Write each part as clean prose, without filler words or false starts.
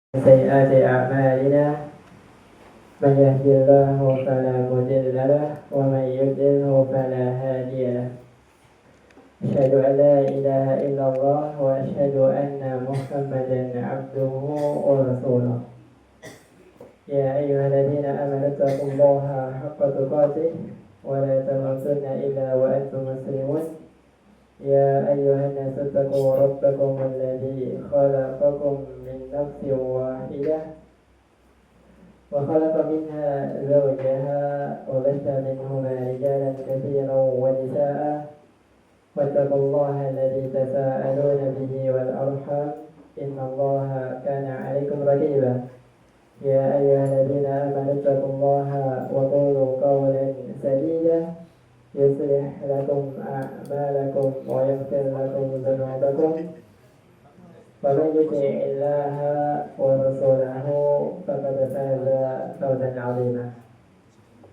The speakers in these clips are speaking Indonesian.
سيئات أعمالنا من يهد الله فلا مضل له ومن يضلل فلا هادي له أشهد أن لا إله إلا الله وأشهد أن محمدا عبده ورسوله يا أيها الذين آمنوا اتقوا الله حق تقاته ولا تموتن إلا وأنتم مسلمون يا أيها الناس اتقوا ربكم الذي خلقكم من نفس واحدة وخلق منها زوجها وبث منهما رجالا كثيرا ونساء واتقوا الله الذي تساءلون به والأرحام إن الله كان عليكم رقيبا يا أيها الذين آمنوا اتقوا الله وقولوا قولا سديدا يصلح لكم أعمالكم ويغفر لكم ذنوبكم ومن يطع الله ورسوله فقد فاز فوزا عظيما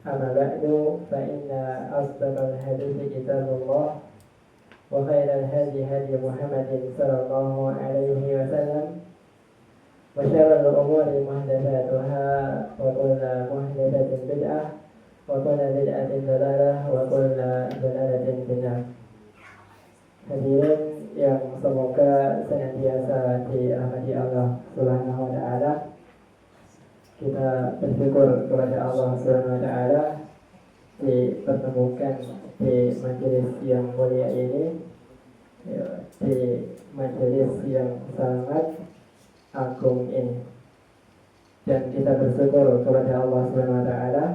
أما بعد فإن أصدق الحديث كتاب الله وخير الهدي هدي محمد صلى الله عليه وسلم وشر الأمور محدثاتها وكل محدثة بدعة وكل بدعة ضلالة وكل ضلالة في النار. Hadirin yang semoga senantiasa dirahmati Allah Subhanahu wa taala. Kita bersyukur kepada Allah Subhanahu wa taala dipertemukan di majelis yang mulia ini, di majelis yang sangat agung ini. Dan kita bersyukur kepada Allah Subhanahu wa taala,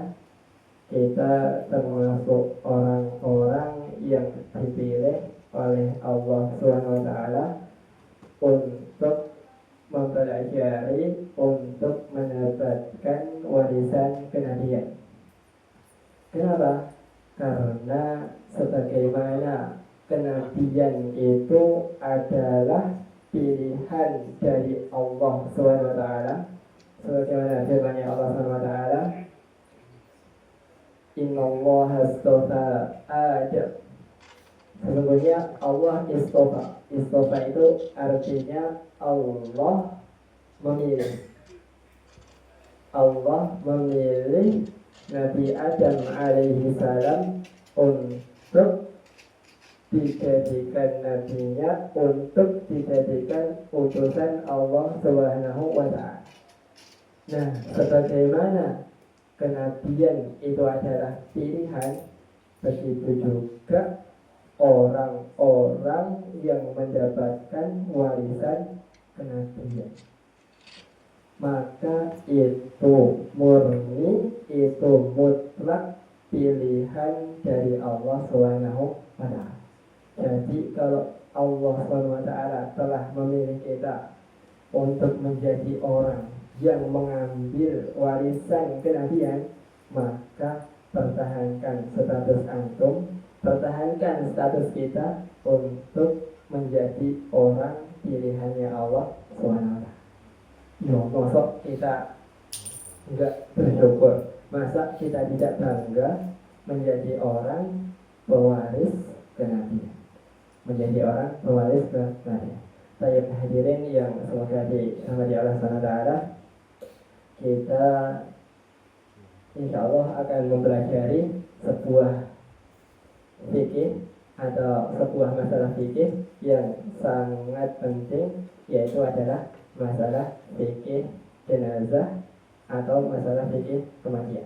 kita termasuk orang-orang yang dipilih oleh Allah Subhanahu wa taala untuk mempelajari, untuk mendapatkan warisan kenabian. Kenapa? Karena sebagaimana kenabian itu adalah pilihan dari Allah Subhanahu wa taala, sebagaimana firman Allah Subhanahu wa taala, Innallaha astafa Adam. Sesungguhnya Allah istofa. Istofa itu artinya Allah memilih. Allah memilih Nabi Adam alaihi salam untuk dijadikan nabinya, untuk dijadikan utusan Allah Subhanahu wa ta'ala. Nah, sebagaimana kenabian itu adalah pilihan, begitu juga orang-orang yang mendapatkan warisan kenabian, maka itu murni, itu mutlak pilihan dari Allah Subhanahu wa ta'ala. Jadi kalau Allah Subhanahu wa ta'ala telah memilih kita untuk menjadi orang yang mengambil warisan kenabian, maka pertahankan status antum, pertahankan status kita untuk menjadi orang pilihannya Allah SWT. Masa kita enggak bersyukur, masa kita tidak bangga menjadi orang pewaris kenabian, menjadi orang pewaris kenabian. Saya hadirin yang semoga dirahmati Allah SWT, kita insya Allah akan mempelajari sebuah fikih atau sebuah masalah fikih yang sangat penting, yaitu adalah masalah fikih jenazah atau masalah fikih kematian.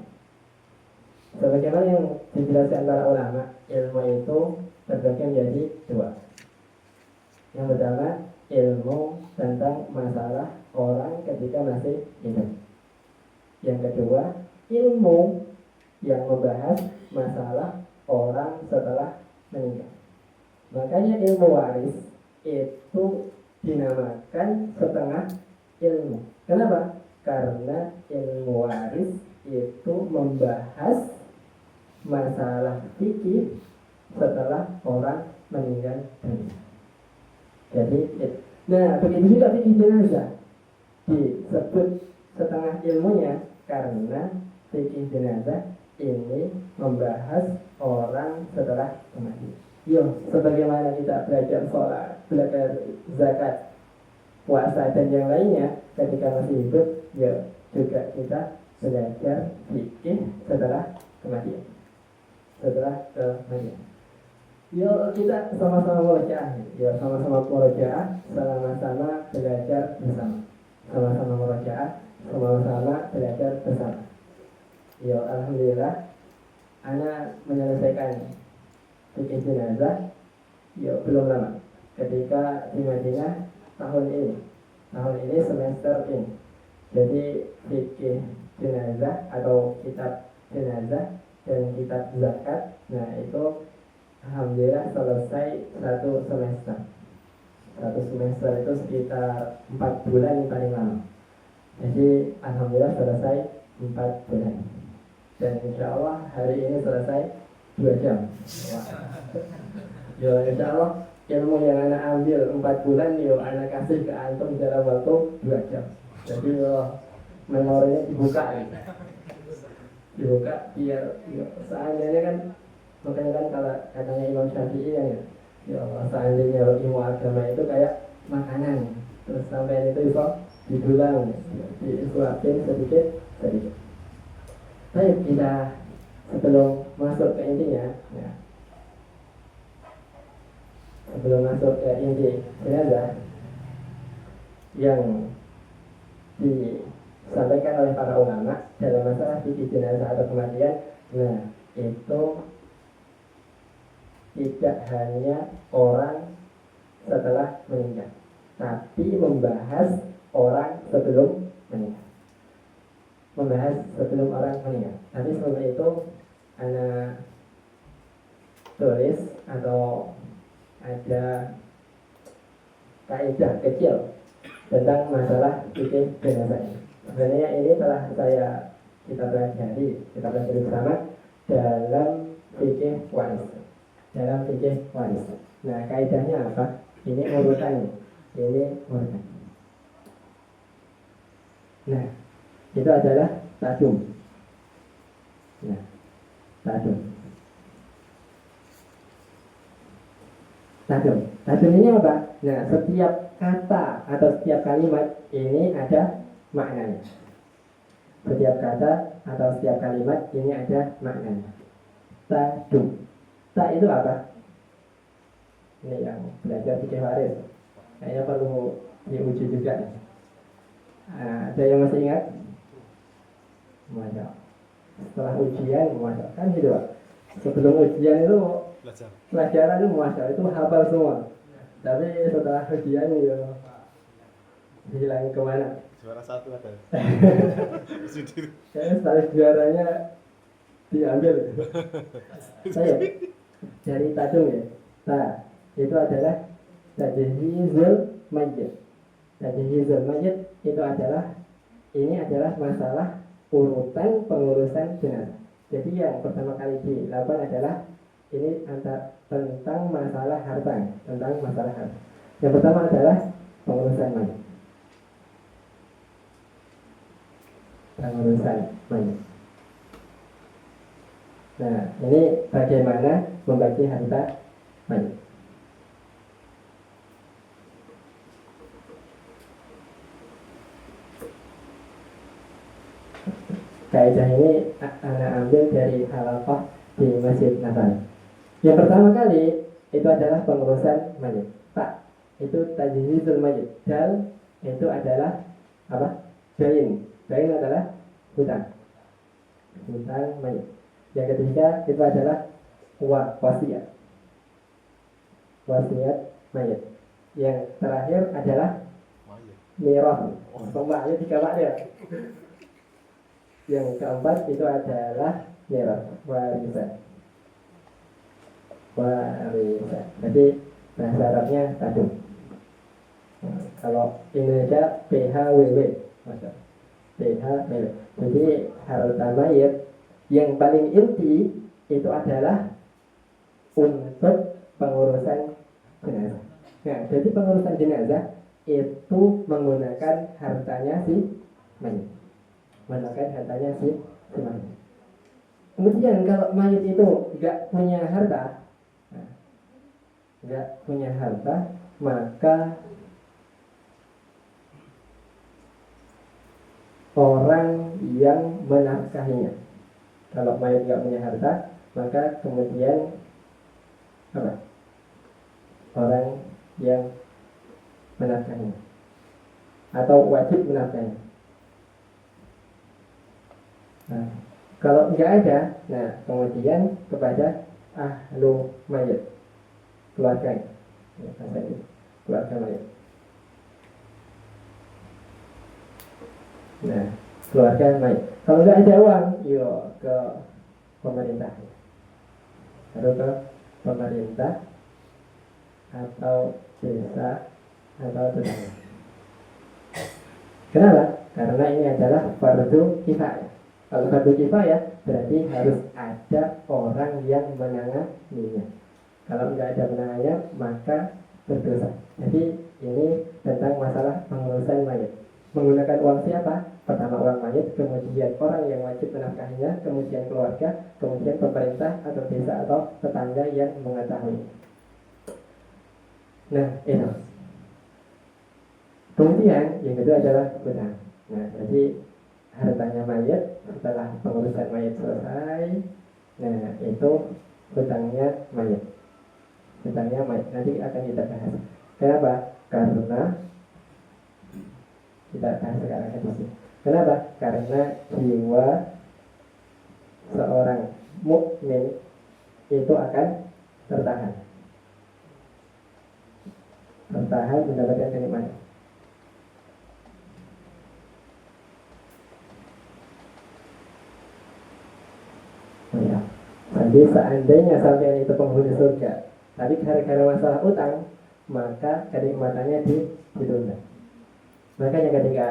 Sebagaimana yang dijelaskan para ulama, ilmu itu terbagi menjadi dua. Yang pertama, ilmu tentang masalah orang ketika masih hidup. Yang kedua, ilmu yang membahas masalah orang setelah meninggal. Makanya ilmu waris itu dinamakan setengah ilmu. Kenapa? Karena ilmu waris itu membahas masalah fikih setelah orang meninggal dunia. Jadi, nah begitu juga fikih jenazah disebut setengah ilmunya, karena fikih jenazah ini membahas orang setelah kematian. Sebagaimana kita belajar sholat, belajar zakat, puasa dan yang lainnya ketika masih hidup, ya juga kita belajar fikih setelah kematian. Setelah kematian. Yuk kita sama-sama murojaah, ya sama-sama murojaah, sama-sama belajar bersama. Sama-sama murojaah, sama-sama belajar bersama. Ya alhamdulillah, ana menyelesaikan fikih jenazah, ya belum lama. Ketika di Madinah tahun ini semester ini. Jadi fikih jenazah atau kitab jenazah dan kitab zakat, nah itu alhamdulillah selesai satu semester. Satu semester itu sekitar 4 bulan paling lama. Jadi alhamdulillah selesai 4 bulan. Dan insya Allah hari ini selesai 2 jam. Ya insya Allah ilmu yang anak ambil 4 bulan, yo anak kasih ke antum dalam waktu 2 jam. Jadi yo memorinya dibuka biar yo, seandainya kan, makanya kan kalau katanya Imam Syafi'i ya seandainya ilmu agama itu kayak makanan, terus sampai itu bisa didulang, disuapin sedikit. Baik, kita sebelum masuk ke intinya, ya. Sebelum masuk ke inti jenazah yang disampaikan oleh para ulama dalam masalah fikih jenazah atau kematian, nah itu tidak hanya orang setelah meninggal, tapi membahas orang sebelum meninggal. Membahas sebelum orang meninggal. Nanti sebelum itu ana tulis atau ada kaidah kecil tentang masalah fikih jenazah ini. Sebenarnya ini telah kita pelajari bersama dalam fikih waris. Nah, kaidahnya apa? Ini urutannya. Nah, itu adalah tajum. Nah, tajum ini apa? Nah, setiap kata atau setiap kalimat ini ada maknanya. Setiap kata atau setiap kalimat ini ada maknanya. Tajum. Ta itu apa? Ini yang belajar fikih waris. Kayaknya perlu diuji juga. Ada yang masih ingat? Masya. Setelah ujian, masya. Kan gitu Pak. Sebelum ujian itu pelajaran itu masya, itu hafal semua. Tapi setelah ujian ya hilang kemana? Juara 1 ada. Kayaknya setelah juaranya diambil. Saya dari tajung ya. Nah, itu adalah tajhizul mayyit. Tajhizul mayyit itu adalah masalah urutan pengurusan jenazah. Jadi yang pertama kali dilakukan adalah ini tentang masalah harta. Yang pertama adalah pengurusan mayit. Nah, ini bagaimana membagi harta mayit. Kaidah ini anak ambil dari halaqah di Masjid Nabawi. Yang pertama kali itu adalah pengurusan mayit. Tak, itu tajhizul mayit. Dal itu adalah apa? Dain adalah hutang mayit. Yang ketiga itu adalah wasiat mayit. Yang terakhir adalah mirah. Tombaknya 3 pak ya. Yang keempat itu adalah mirah, warisan. Jadi bahasa Arabnya tajum. Kalau Indonesia PHWW, PHWW. Jadi harta mayit yang paling inti itu adalah untuk pengurusan jenazah. Nah, jadi pengurusan jenazah itu menggunakan hartanya si mayit. Kemudian kalau mayit itu nggak punya harta, maka orang yang menafkahinya. Kalau mayat nggak punya harta, maka kemudian apa? Orang yang menafkahinya atau wajib menafkahinya. Nah, kalau nggak ada, nah kemudian kepada ahlu mayat, keluarga, ya, keluarga mayat. Nah, keluarga mayat. Kalau nggak ada uang, yuk ke pemerintah. Lalu ke pemerintah atau desa atau tetangga. Kenapa? Karena ini adalah fardu kifayah. Kalau fardu kifayah berarti harus ada orang yang menanganinya. Kalau nggak ada menangannya, maka berdosa. Jadi ini tentang masalah pengurusan mayat. Menggunakan uang siapa? Pertama uang mayat, kemudian orang yang wajib menafkahinya, kemudian keluarga, kemudian pemerintah atau desa atau tetangga yang mengetahui. Nah, itu. Kemudian yang kedua adalah hutang. Nah, jadi hartanya mayat setelah pengurusan mayat selesai, nah itu hutangnya mayat. Hutangnya mayat nanti akan kita bahas. Kenapa? Karena kita bahas sekarang hadisnya. Kenapa? Karena jiwa seorang mukmin itu akan tertahan mendapatkan kenikmatan. Ya. Jadi seandainya sampai itu penghuni surga, tapi gara-gara masalah utang, maka kenikmatannya ditunda. Makanya ketika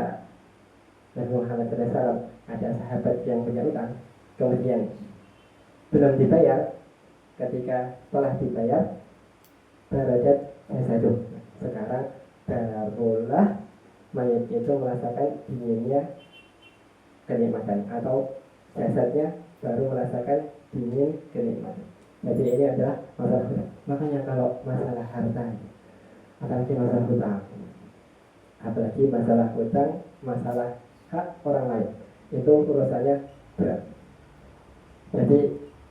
Nabi Muhammad SAW ada sahabat yang punya utang, kemudian belum dibayar, ketika telah dibayar, derajat satu. Sekarang barulah mayat itu merasakan dinginnya kenikmatan, atau jasadnya baru merasakan dingin kenikmatan. Jadi ini adalah masalah hutang. Makanya kalau masalah harta, apalagi masalah hutang, apalagi masalah hutang, masalah hak orang lain, itu urusannya berat. Jadi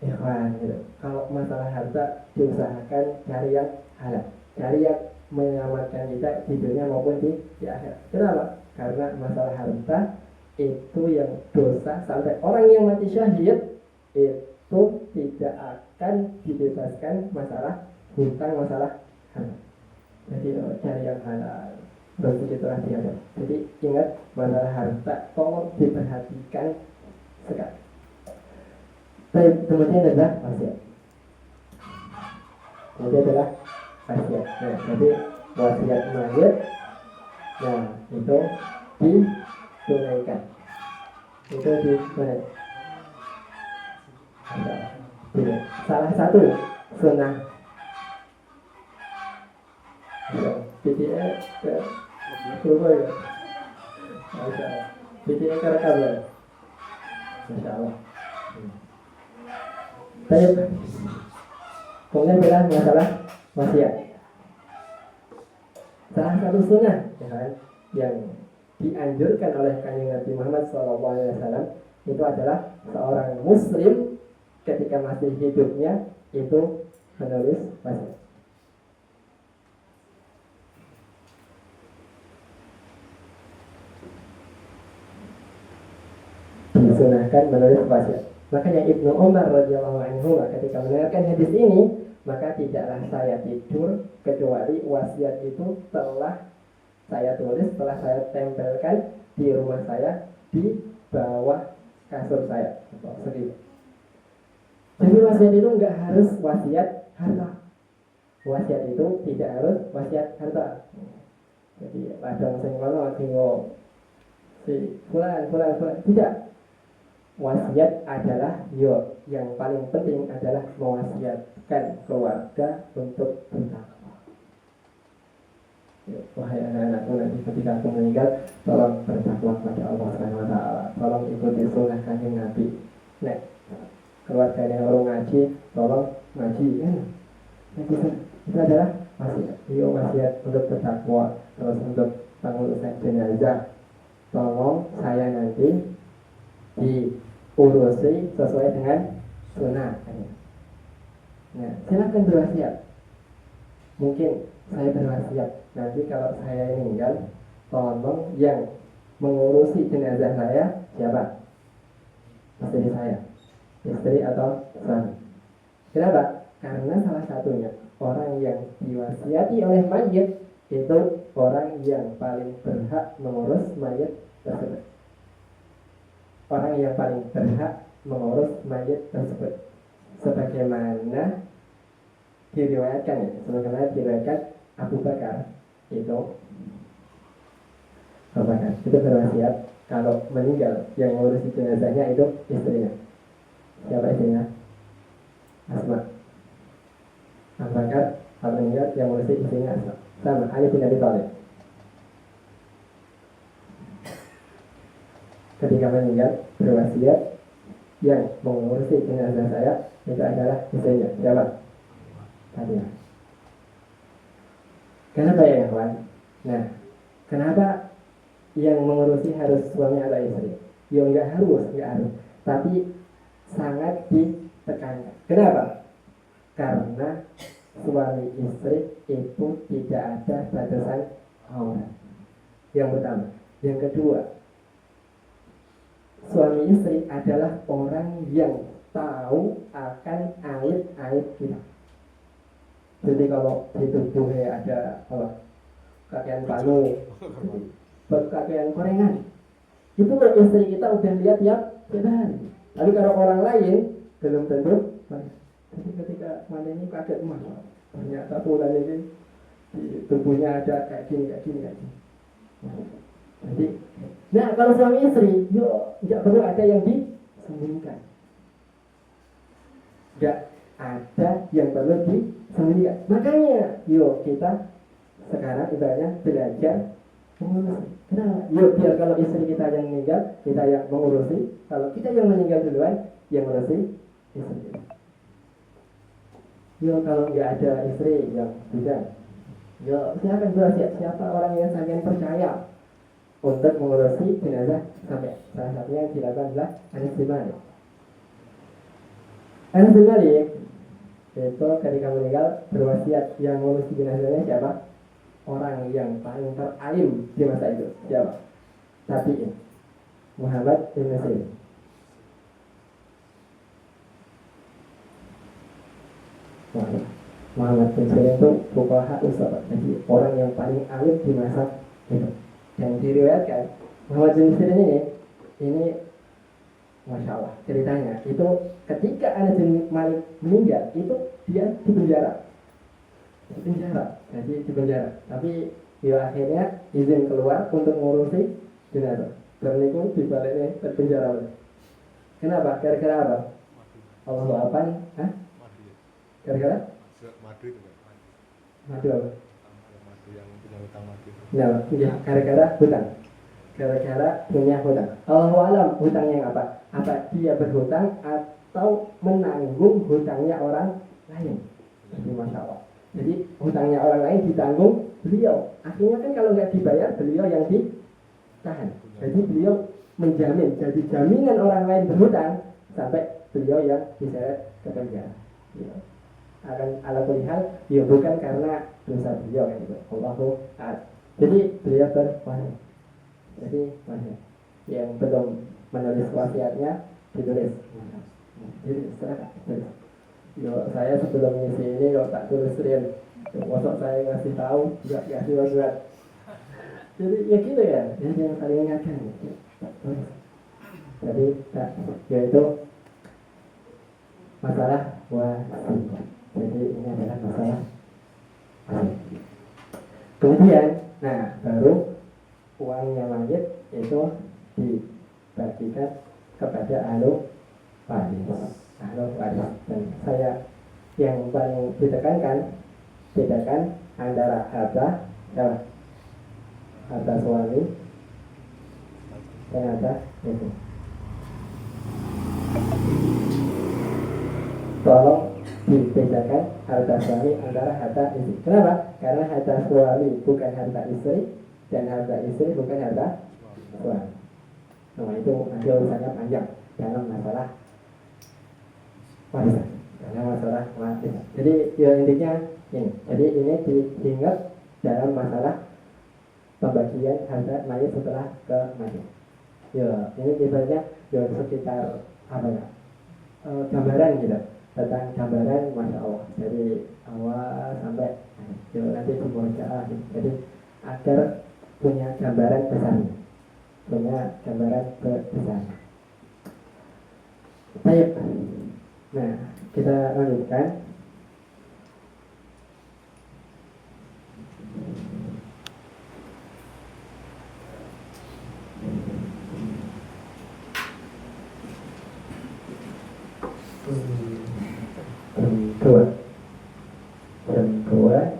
ikhwan gitu. Kalau masalah harta diusahakan cari yang halal, cari yang menyelamatkan kita di dunia maupun di akhirat. Kenapa? Karena masalah harta itu yang dosa sampai orang yang mati syahid itu tidak akan dibebaskan masalah hutang, masalah harta. Jadi cari yang halal. Begitu itulah dia. Jadi ingat masalah harta, tolong diperhatikan sekali. Kemudian adalah wasiat. Kemudian adalah wasiat. Nah, jadi wasiat mayat, nah itu ditunaikan. Itu ditunaikan. Salah satu sunnah PTA ke Surabaya. Masya Allah. PTA ke rekam ya. Masya Allah. Baik. Kemudian adalah masalah wasiat. Salah satu sunnah ya kan, yang dianjurkan oleh Kanjeng Nabi Muhammad SAW itu adalah seorang muslim ketika masih hidupnya itu menulis wasiat. Disunahkan menulis wasiat. Makanya Ibnu Umar radhiyallahu anhu ketika mendengarkan hadis ini, maka tidaklah saya tidur kecuali wasiat itu telah saya tulis, telah saya tempelkan di rumah saya, di bawah kasur saya. Jadi wasiat itu enggak harus wasiat harta. Wasiat itu tidak harus wasiat harta. Jadi ladang sing ngono tinggal si fulan tidak. Wasiat adalah yang paling penting adalah mewasiatkan keluarga untuk bertakwa. Wahai anak-anakku, nanti ketika aku meninggal, tolong bertakwa kepada Allah Subhanahu wa taala. Tolong ikuti sunnah Kanjeng Nabi. Nek keluarganya orang ngaji, tolong ngaji kan. Itu adalah wasiat. Wasiat untuk bertakwa, terus untuk pengurusan jenazah. Tolong saya nanti Jadi diurusi sesuai dengan sunnah. Nah, silakan berwasiat. Mungkin saya berwasiat nanti kalau saya meninggal, tolong yang mengurusi jenazah saya siapa? Istri saya, istri atau suami. Kenapa? Karena salah satunya orang yang diwasiati oleh mayit itu orang yang paling berhak mengurus mayit tersebut. Orang yang paling berhak mengurus mayit tersebut. Sebagaimana diriwayatkan Abu Bakar itu berwasiat kalau meninggal yang mengurusi jenazahnya itu istrinya. Siapa istrinya? Asma. Abu Bakar kalau meninggal yang mengurusi istrinya Asma. Sama Ali bin Abi Thalib. Ketika meninggal berwasiat yang mengurusi jenazah saya itu adalah istrinya. Siapa? Fatimah. Kenapa ya kawan? Nah, kenapa yang mengurusi harus suami atau istri? Ya enggak harus. Tapi sangat ditekankan. Kenapa? Karena suami istri itu tidak ada batasan aurat. Yang pertama. Yang kedua, suami istri adalah orang yang tahu akan aib-aib kita. Jadi kalau di tubuhnya ada kakean panu, kakean korengan, itu kalau istri kita udah lihat tiap hari. Tapi kalau orang lain belum tentu. Jadi ketika mana ini kaget ternyata bulan ini di tubuhnya ada kayak gini. Jadi, nah kalau suami istri, nggak perlu ada yang disembunyikan. Nggak ada yang perlu disembunyikan. Makanya, kita sekarang ibaratnya belajar mengurusi. Kenapa? Biar kalau istri kita yang meninggal, kita yang mengurusi. Kalau kita yang meninggal duluan, yang mengurusi istri kita. Kalau nggak ada istri yang bisa, silakan berwasiat siapa orang yang sangat percaya untuk mengurusi jenazah sampai salah satunya yang dilakukan adalah Anas bin Malik. Anas bin Malik itu ketika meninggal berwasiat yang mengurusi jenazahnya siapa? Orang yang paling teralim di masa itu siapa? Tabi'in Muhammad bin Sirin. Muhammad bin Sirin itu fuqaha usaha, jadi orang yang paling alim di masa itu. Yang diriwayatkan Muhammad bin Sirin ini Masya Allah ceritanya itu ketika Anas bin Malik meninggal itu dia di penjara, tapi akhirnya izin keluar untuk mengurusi jenazah. Dan itu dibaliknya terpenjara. Kenapa? Gara-gara apa? Allah apaan? Gara-gara? Madu itu kan? Madu apa? Madu yang punya hutang madu. Nah, gara-gara hutang. Gara-gara punya hutang. Allah alam hutangnya apa? Apa dia berhutang atau menanggung hutangnya orang lain? Jadi Masya Allah. Jadi hutangnya orang lain ditanggung beliau. Akhirnya kan kalau nggak dibayar beliau yang ditahan. Jadi beliau menjamin. Jadi jaminan orang lain berhutang sampai beliau yang diseret ke penjara. Akan ala kulihal, bukan karena dosa beliau kan itu. Allahu a'lam. Jadi beliau berwasiat. Jadi yang belum menulis wasiatnya ditulis. Jadi serahkan. Saya sebelum ngisi ini tak tulisin. Masuk saya ngasih tahu, nggak ngasih wasiat. Jadi gitu ya. Jadi yang saling ingatkan. Jadi yaitu masalah wasiat. Jadi ini adalah masalah. Kemudian, baru uangnya mayit itu dibagikan kepada ahlu waris. Dan saya yang paling bedakan antara harta suami dan harta itu. Tolong dibedakan harta suami antara harta istri. Kenapa? Karena harta suami bukan harta istri dan harta istri bukan harta suami. Nah, itu nanti urusannya panjang dalam masalah warisan, dalam masalah warisan. Jadi ya intinya ini. Jadi ini diingat dalam masalah pembagian harta mayat setelah kematian. Ya, ini biasanya ya sekitar apa ya? Gambaran gitu tentang gambaran Masya Allah dari awal sampai ya, nanti pembaca jadi agar punya gambaran besar, punya gambaran besar. Baik, nah kita lanjutkan.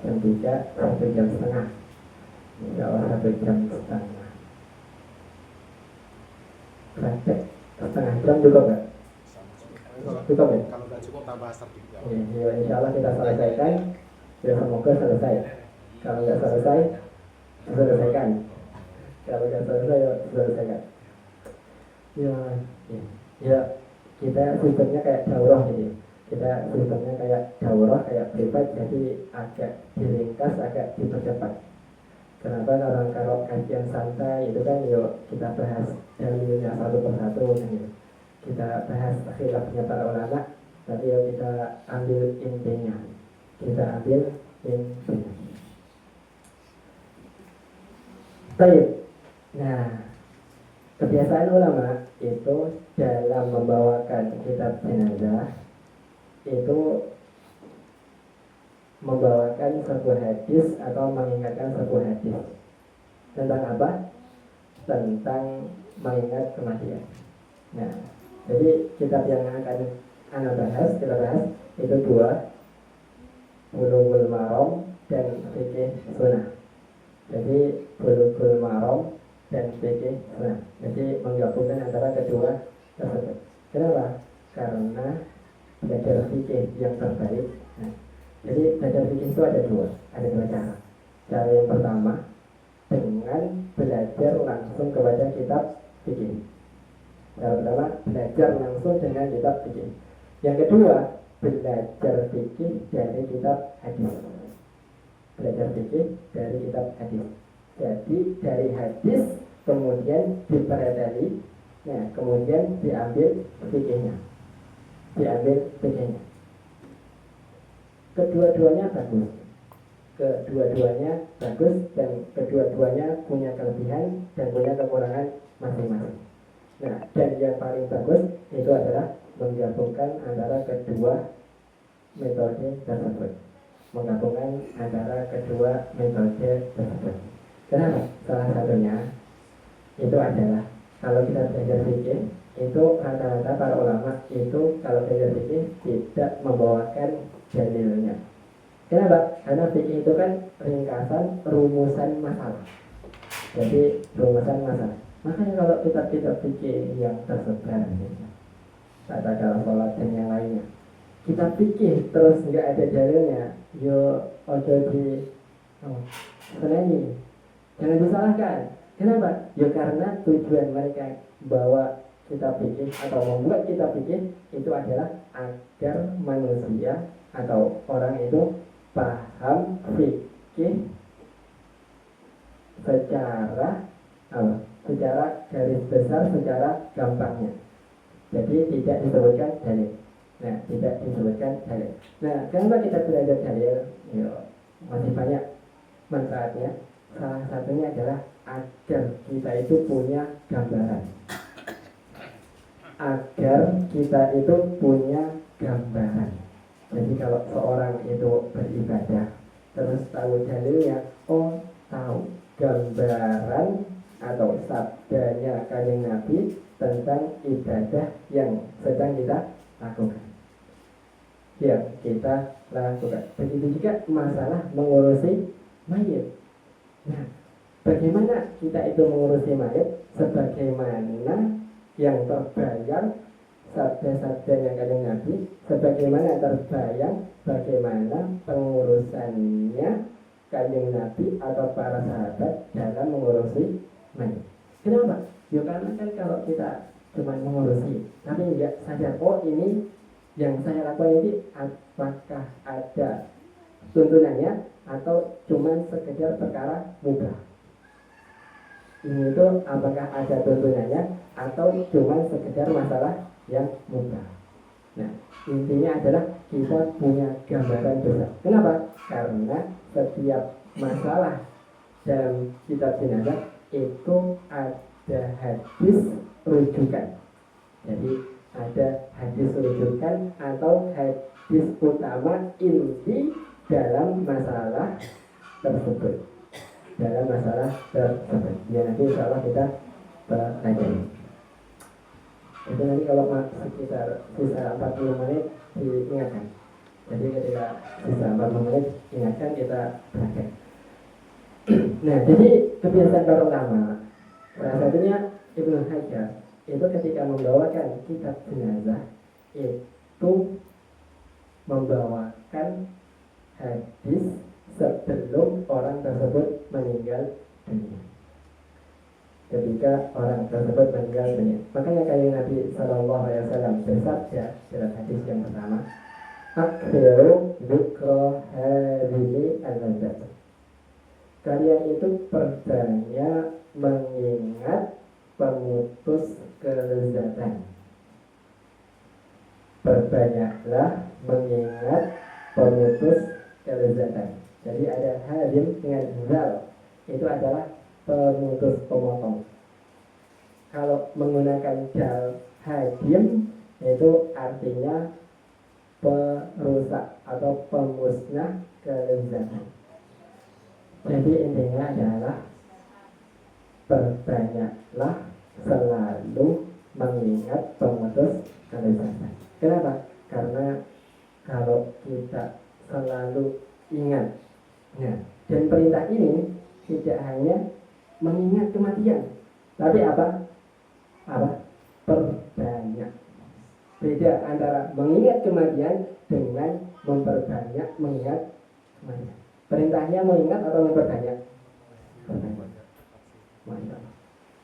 Jam 3, 1 jam setengah. Insya Allah 1 jam setengah. Praktek setengah jam cukup nggak? Cukup ya? Kalau nggak cukup tambah 1 jam. Ya, insya Allah kita selesaikan. Ya semoga selesai. Kalau nggak selesai, selesaikan. Kalau nggak selesai, selesaikan. Ya, kita sistemnya kayak daurah gitu. Kita sistemnya kayak daurah, kayak privat, jadi agak diringkas, agak dipercepat. Kenapa? Kalau kajian santai itu kan yuk kita bahas dalilnya satu persatu kan ya. Kita bahas khilafnya para ulama, tapi yuk kita ambil intinya. Kita ambil intinya. Baik. Nah, kebiasaan ulama itu dalam membawakan kitab jenazah itu membawakan sebuah hadis atau mengingatkan sebuah hadis tentang apa? Tentang mengingat kematian. Nah, jadi kitab yang akan kita bahas itu 2, Bulughul Maram dan Fiqh Sunnah. Jadi Bulughul Maram dan Fiqh Sunnah. Jadi menggabungkan antara kedua tersebut. Kenapa? Karena belajar fikih yang terbaik. Nah, jadi belajar fikih itu ada dua cara. Cara yang pertama dengan belajar langsung kepada kitab fikih. Cara pertama belajar langsung dengan kitab fikih. Yang kedua belajar fikih dari kitab hadis. Belajar fikih dari kitab hadis. Jadi dari hadis kemudian dipelajari, nah kemudian diambil fikihnya. Kedua-duanya bagus dan kedua-duanya punya kelebihan dan punya kekurangan masing-masing. Nah, dan yang paling bagus itu adalah menggabungkan antara kedua metode tersebut. Kenapa? Salah satunya itu adalah kalau kita belajar fikih itu rata-rata para ulama itu kalau belajar fikih tidak membawakan dalilnya. Kenapa? Karena fikih itu kan ringkasan rumusan masalah. Jadi rumusan masalah. Makanya kalau kitab-kitab fikih yang tersebar, katakanlah sholat dan yang lainnya, kitab fikih terus nggak ada dalilnya, yo ojo di seneni, jangan disalahkan. Kenapa? Ya karena tujuan mereka bawa kitab fikih atau membuat kitab fikih itu adalah agar manusia atau orang itu paham fikih secara garis besar, secara gampangnya. Jadi tidak disebutkan dalil. Nah, kenapa kita belajar dalil? Ya, masih banyak manfaatnya. Salah satunya adalah agar kita itu punya gambaran. Jadi kalau seorang itu beribadah terus tahu dalilnya, tahu gambaran atau sabdanya Kanjeng Nabi tentang ibadah yang sedang kita lakukan. Begitu juga masalah mengurusi mayit. Nah, bagaimana kita itu mengurusi mayit? Sebagaimana yang terbayang sabda-sabdanya Kanjeng Nabi, sebagaimana terbayang bagaimana pengurusannya Kanjeng Nabi atau para sahabat dalam mengurusi mayit. Kenapa? Ya karena kan kalau kita cuma mengurusi, tapi enggak sadar, oh ini yang saya lakukan ini apakah ada tuntunannya atau cuma sekedar perkara mubah. Ini itu apakah ada tuntunannya atau cuma sekedar masalah yang mubah. Nah, intinya adalah kita punya gambaran besar. Kenapa? Karena setiap masalah dalam kitab jenazah itu ada hadis rujukan. Jadi ada hadis rujukan atau hadis utama inti dalam masalah tersebut. Dalam masalah tersebut. Ya nanti insya Allah kita pelajari. Itu nanti kalau sekitar sisa 40 menit diingatkan. Jadi ketika sisa 40 menit ingatkan kita belajar. Nah, jadi kebiasaan para ulama, salah satunya Ibnu Hajar, itu ketika membawakan kitab jenazah itu membawakan hadis sebelum orang tersebut meninggal dunia. Ketika orang tersebut meninggal dunia, makanya kayak Nabi Sallallahu Alaihi Wasallam bersabda dalam hadis yang pertama, "Akhiru dzikra hadhihi al-ladzat." Kalian itu perbanyak mengingat pemutus kelezatan. Perbanyaklah mengingat pemutus kelezatan. Jadi ada hadim dengan zal, itu adalah pemutus pemotong. Kalau menggunakan dal hadim, itu artinya perusak atau pemusnah kelezatan. Jadi intinya adalah perbanyaklah selalu mengingat pemutus kelezatan. Kenapa? Karena kalau kita selalu ingat, nah, dan perintah ini tidak hanya mengingat kematian, tapi apa? Perbanyak. Beda antara mengingat kematian dengan memperbanyak mengingat kematian. Perintahnya mengingat atau memperbanyak? Perbanyak. Mantap.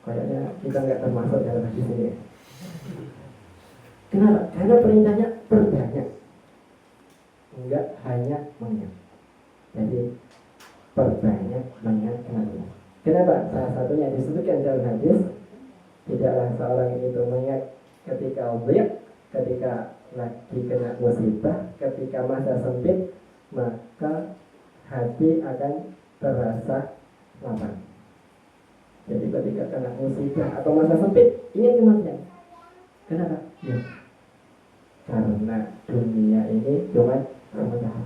Kayaknya kita nggak termasuk dalam hadis ini. Kenapa? Karena perintahnya perbanyak, enggak hanya mengingat. Jadi perbanyak mengingat kematian. Kenapa? Salah satunya disebutkan dalam hadis, tidaklah seorang itu mengingat ketika obyek, ketika lagi kena musibah, ketika masa sempit, maka hati akan terasa lapang. Jadi ketika kena musibah atau masa sempit, ingat kematian. Kenapa? Ya, karena dunia ini cuma sementara.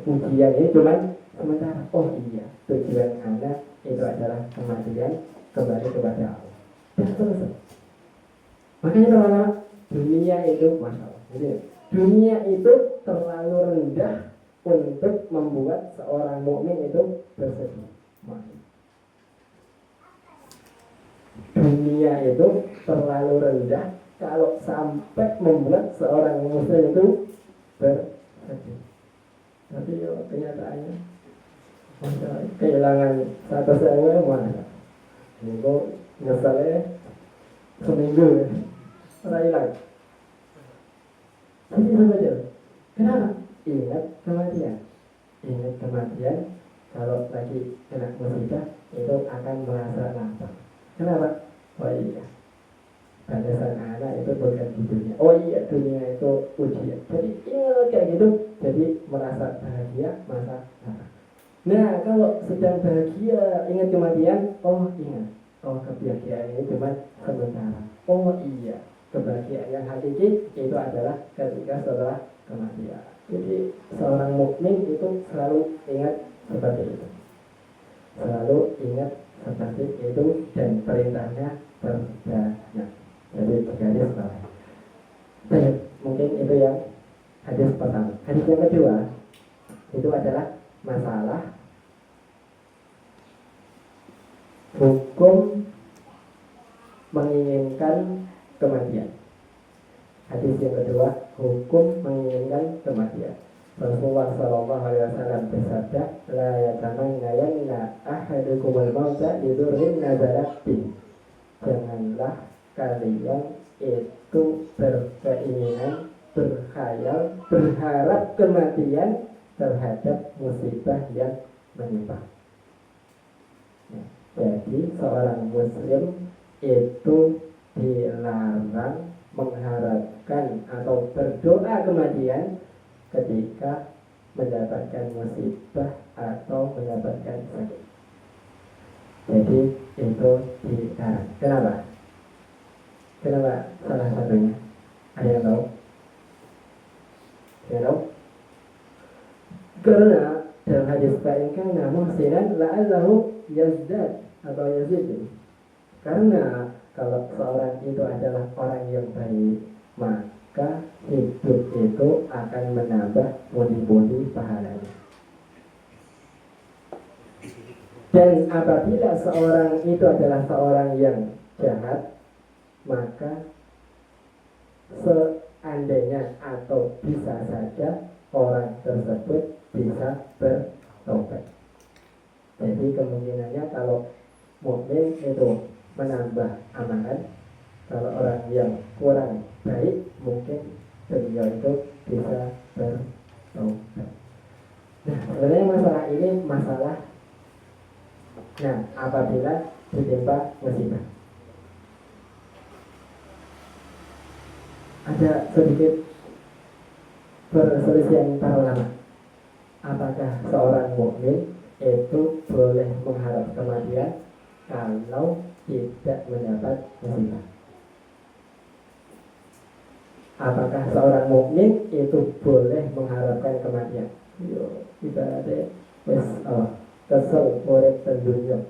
Ujian ini cuma sementara. Oh iya, tujuan Anda itu adalah kematian, kembali kepada Allah. Dan selesai. Makanya kalau dunia itu masalah. Jadi, dunia itu terlalu rendah untuk membuat seorang mukmin itu bersedih. Dunia itu terlalu rendah kalau sampai membuat seorang muslim itu bersedih. Tapi kenyataannya kehilangan satu sewa mana? Ini kok nyesalnya seminggu hilang. Nanti saja. Kenapa? Ingat kematian. Ingat kematian. Kalau lagi kena musibah itu akan merasa lapang. Kenapa? Oh iya, batasan anak itu bukan di dunia. Oh iya, dunia itu ujian. Jadi ingat kayak gitu. Jadi merasa bahagia, merasa lapang. Nah, kalau sedang bahagia ingat kematian, oh ingat, oh kebahagiaan ini cuma sementara. Oh iya, kebahagiaan yang hakiki itu adalah ketika setelah kematian. Jadi seorang mukmin itu selalu ingat seperti itu. Selalu ingat seperti itu dan perintahnya perbanyak. Jadi garis bawah. Mungkin itu yang hadis pertama. Hadis yang kedua itu adalah masalah hukum menginginkan kematian. Hadis yang kedua, hukum menginginkan kematian. Rasulullah Sallallahu Alaihi Wasallam bersabda, la yatamannayanna ahadukumul mauta lidurrin nazalat bih, janganlah kalian itu berkeinginan, berkhayal, berharap kematian terhadap musibah yang menimpa. Jadi seorang muslim itu dilarang mengharapkan atau berdoa kematian ketika mendapatkan musibah atau mendapatkan sakit. Jadi itu dilarang. Kenapa? Kenapa salah satunya? Ada yang tahu? Ada yang tahu? Karena dalam hadis fa'inkan muhsinan la'allahu yazdad atau yazid. Karena kalau seorang itu adalah orang yang baik, maka hidup itu akan menambah budi-budi pahalanya. Dan apabila seorang itu adalah seorang yang jahat, maka seandainya atau bisa saja orang tersebut bisa bertobat. Jadi kemungkinannya kalau mukmin itu menambah amalan, kalau orang yang kurang baik mungkin beliau itu bisa bertobat. Nah, sebenarnya masalah ini masalah. Nah, apabila ditimpa musibah, ada sedikit perselisihan para ulama. Apakah seorang mukmin itu boleh mengharap kematian kalau tidak mendapat musibah? Apakah seorang mukmin itu boleh mengharapkan kematian? Yo, ibaratnya wes kesel urip tendunya.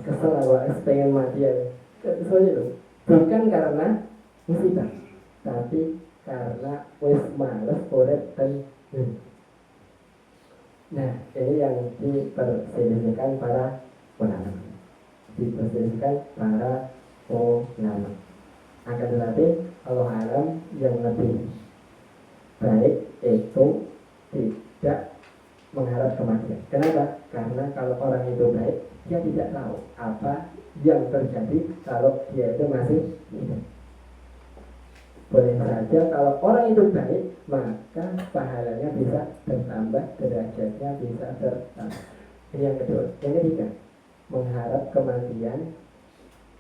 Kesel aku pengen mati ya. Kesel itu bukan karena musibah, tapi karena wes males urip tendunya. Nah, ini yang diperselisihkan para ulama. Diperselisihkan para ulama. Akan tetapi Allah alam yang lebih baik itu tidak mengharap kematian. Kenapa? Karena kalau orang itu baik, dia tidak tahu apa yang terjadi kalau dia itu masih hidup. Boleh saja kalau orang itu baik, maka pahalanya bisa bertambah, derajatnya bisa bertambah. Ini yang kedua. Yang ketiga, mengharap kematian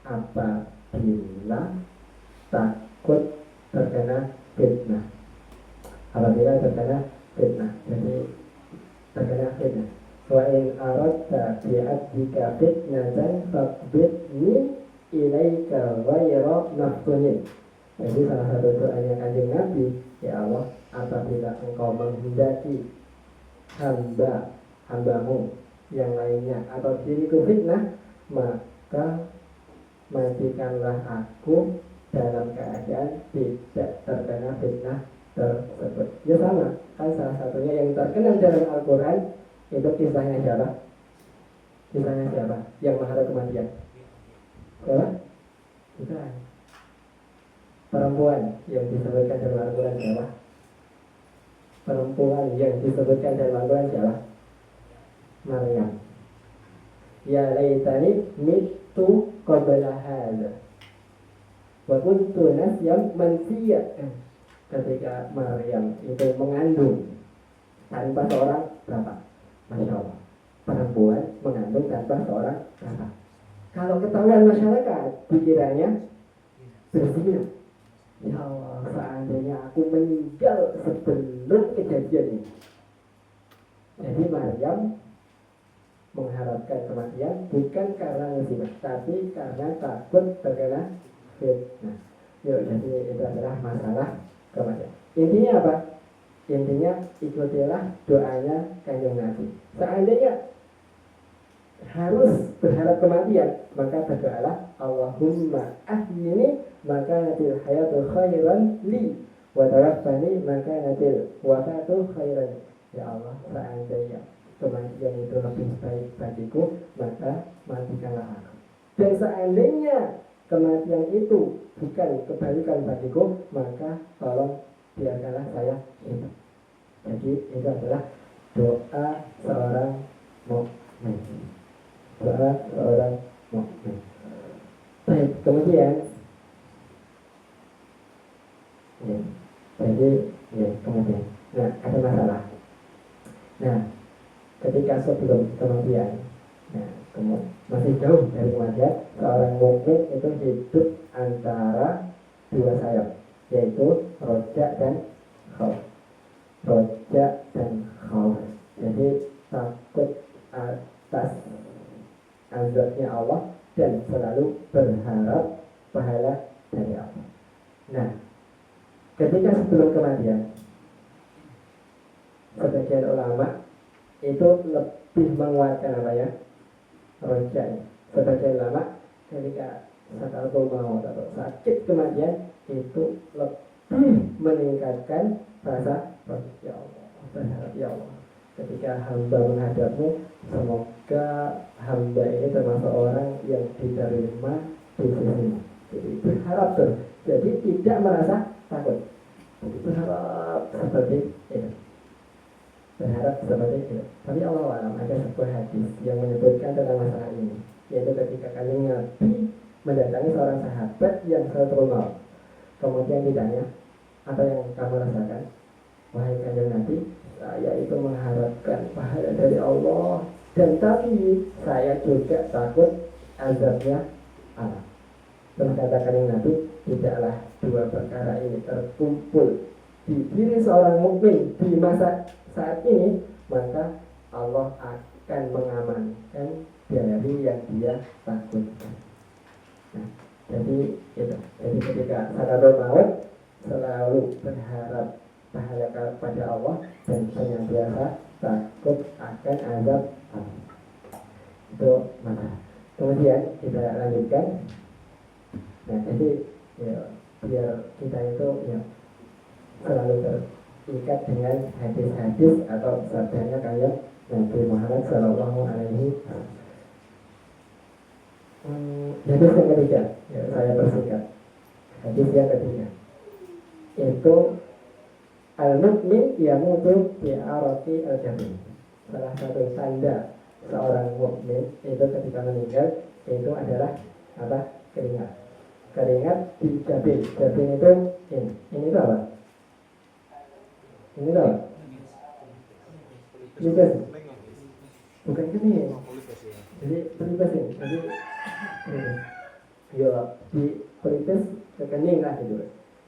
apabila takut terkena fitnah. Apabila terkena fitnah. Jadi terkena fitnah. Wa in aradta bi'abdika fitnatan faqbidni ilaika ghayra maftunin. Jadi salah satu doanya Kanjeng Nabi, ya Allah, apabila engkau menghendaki hambamu yang lainnya atau diriku fitnah, maka matikanlah aku dalam keadaan tidak terkena fitnah tersebut. Ya sama, kan salah satunya yang terkenal dalam Al-Quran itu kisahnya siapa? Kisahnya siapa? Yang mengharap kematian? Siapa? Bukan. Perempuan yang disebutkan dalam Al-Quran siapa? Perempuan yang disebutkan dalam Al-Quran siapa? Maryam. Ya laitani mitu qabla hadza wa kuntu nasyan mansiyya. Ketika Maryam itu mengandung tanpa seorang bapak. Masya Allah, perempuan mengandung tanpa seorang bapak. Kalau ketahuan masyarakat, pikirannya berzina. Ya Allah, seandainya aku meninggal sebelum kejadian ini. Jadi Maryam mengharapkan kematian bukan karena musibah, tapi karena takut terkena fitnah. Jadi itu adalah masalah kematian. Intinya apa? Intinya ikutilah doanya Kanjeng Nabi. Seandainya harus berharap kematian, maka berdoalah Allahumma ahyini maka natil hayatu khairan li wa tawaffani maka natil wafatu khairan. Ya Allah, seandainya kematian itu lebih baik bagiku, maka matikanlah aku. Dan seandainya kematian itu bukan kebaikan bagiku, maka tolong biarkanlah saya hidup. Jadi itu adalah doa seorang mukmin. Doa seorang mukmin. Baik, kemudian ya, jadi ya kemudian, nah ada masalah. Nah, ketika sebelum kematian, nah masih jauh dari kematian, seorang mukmin itu hidup antara dua sayap, yaitu roja dan khauf. Roja dan khauf. Jadi takut atas azabnya Allah dan selalu berharap pahala dari Allah. Nah, ketika sebelum kematian, sebagian ulama itu lebih menguatkan apa ya? Rojanya. Sebagian ulama ketika sakaratul maut atau sakit kematian itu lebih meningkatkan rasa ya Allah, berharap ya Allah. Ketika hamba menghadapmu, semoga hamba ini termasuk orang yang diterima di sisimu. Jadi berharap tuh. Jadi tidak merasa takut. Jadi berharap seperti itu. Berharap seperti itu. Tapi Allah alam ada sebuah hadis yang menyebutkan tentang masalah ini, yaitu ketika Kanjeng Nabi mendatangi seorang sahabat yang sakaratul maut. Kemudian ditanya, apa yang kamu rasakan? Wahai Kanjeng Nabi, saya itu mengharapkan pahala dari Allah, dan tapi saya juga takut azabnya Allah. Terus katakan yang Nabi, tidaklah dua perkara ini terkumpul di diri seorang mukmin di masa saat ini, maka Allah akan mengamankan dari yang dia takutkan. Nah, jadi itu. Jadi ketika sakaratul maut selalu berharap pahala kepada Allah dan senantiasa takut akan azab Allah. Itu maka. Kemudian kita lanjutkan. Nah, jadi ya, biar kita itu ya selalu terikat dengan hadis-hadis atau sabdanya kayak Nabi Muhammad Sallallahu Alaihi Wasallam. Hadis yang ketiga, ya, saya persingkat. Hadis yang ketiga itu al-mukmin yamutu bi araqi al-jabin. Salah satu tanda seorang mukmin itu ketika meninggal itu adalah apa? Keringat. Keringat di jabin. Jabin itu ini. Ini itu apa? Ini itu apa? Pelipis. Bukan gini. Jadi pelipis ini. Jadi ya di pelipis ke kening lah gitu.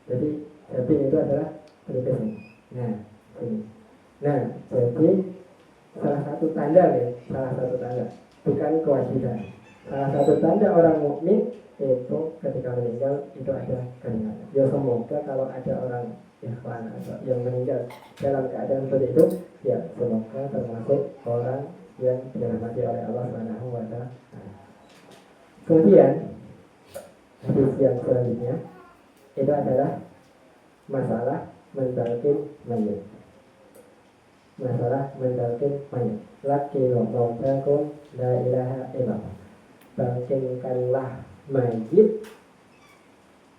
Jadi jabin itu adalah pelipis ini. Nah, ini. Nah, jadi salah satu tanda nih, salah satu tanda, bukan kewajiban. Salah satu tanda orang mukmin itu ketika meninggal itu ada keringat. Ya semoga kalau ada orang ikhwan atau yang meninggal dalam keadaan seperti itu, ya semoga termasuk orang yang dirahmati oleh Allah Subhanahu wa Ta'ala. Kemudian hadis yang selanjutnya itu adalah masalah mentalkin mayit. Masalah mentalkin mayit. Laki mautakum la ilaha illallah. Talkinkanlah mayit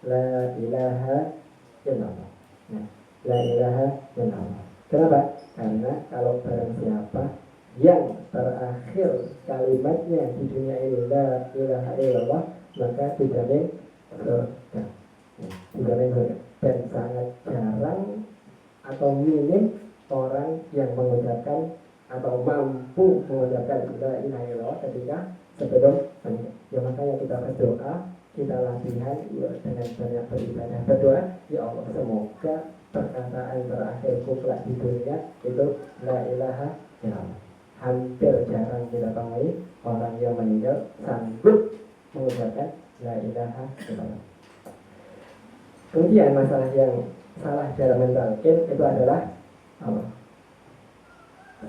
la ilaha illallah. Nah, la ilaha illallah. Kenapa? Karena kalau barang siapa yang terakhir kalimatnya di dunia ini la ilaha illallah, maka dijamin surga. Dijamin surga. Dan sangat jarang atau minim orang yang mengucapkan atau mampu mengucapkan la ilaha illallah ketika sebelum meninggal. Ya makanya kita berdoa, kita latihan ya, dengan banyak beribadah berdoa, ya Allah semoga perkataan terakhirku kelak di dunia itu la ilaha illallah. Hampir jarang kita temui orang yang meninggal sanggup mengucapkan la ilaha illallah. Kemudian masalah yang salah dalam mentalkin itu adalah apa?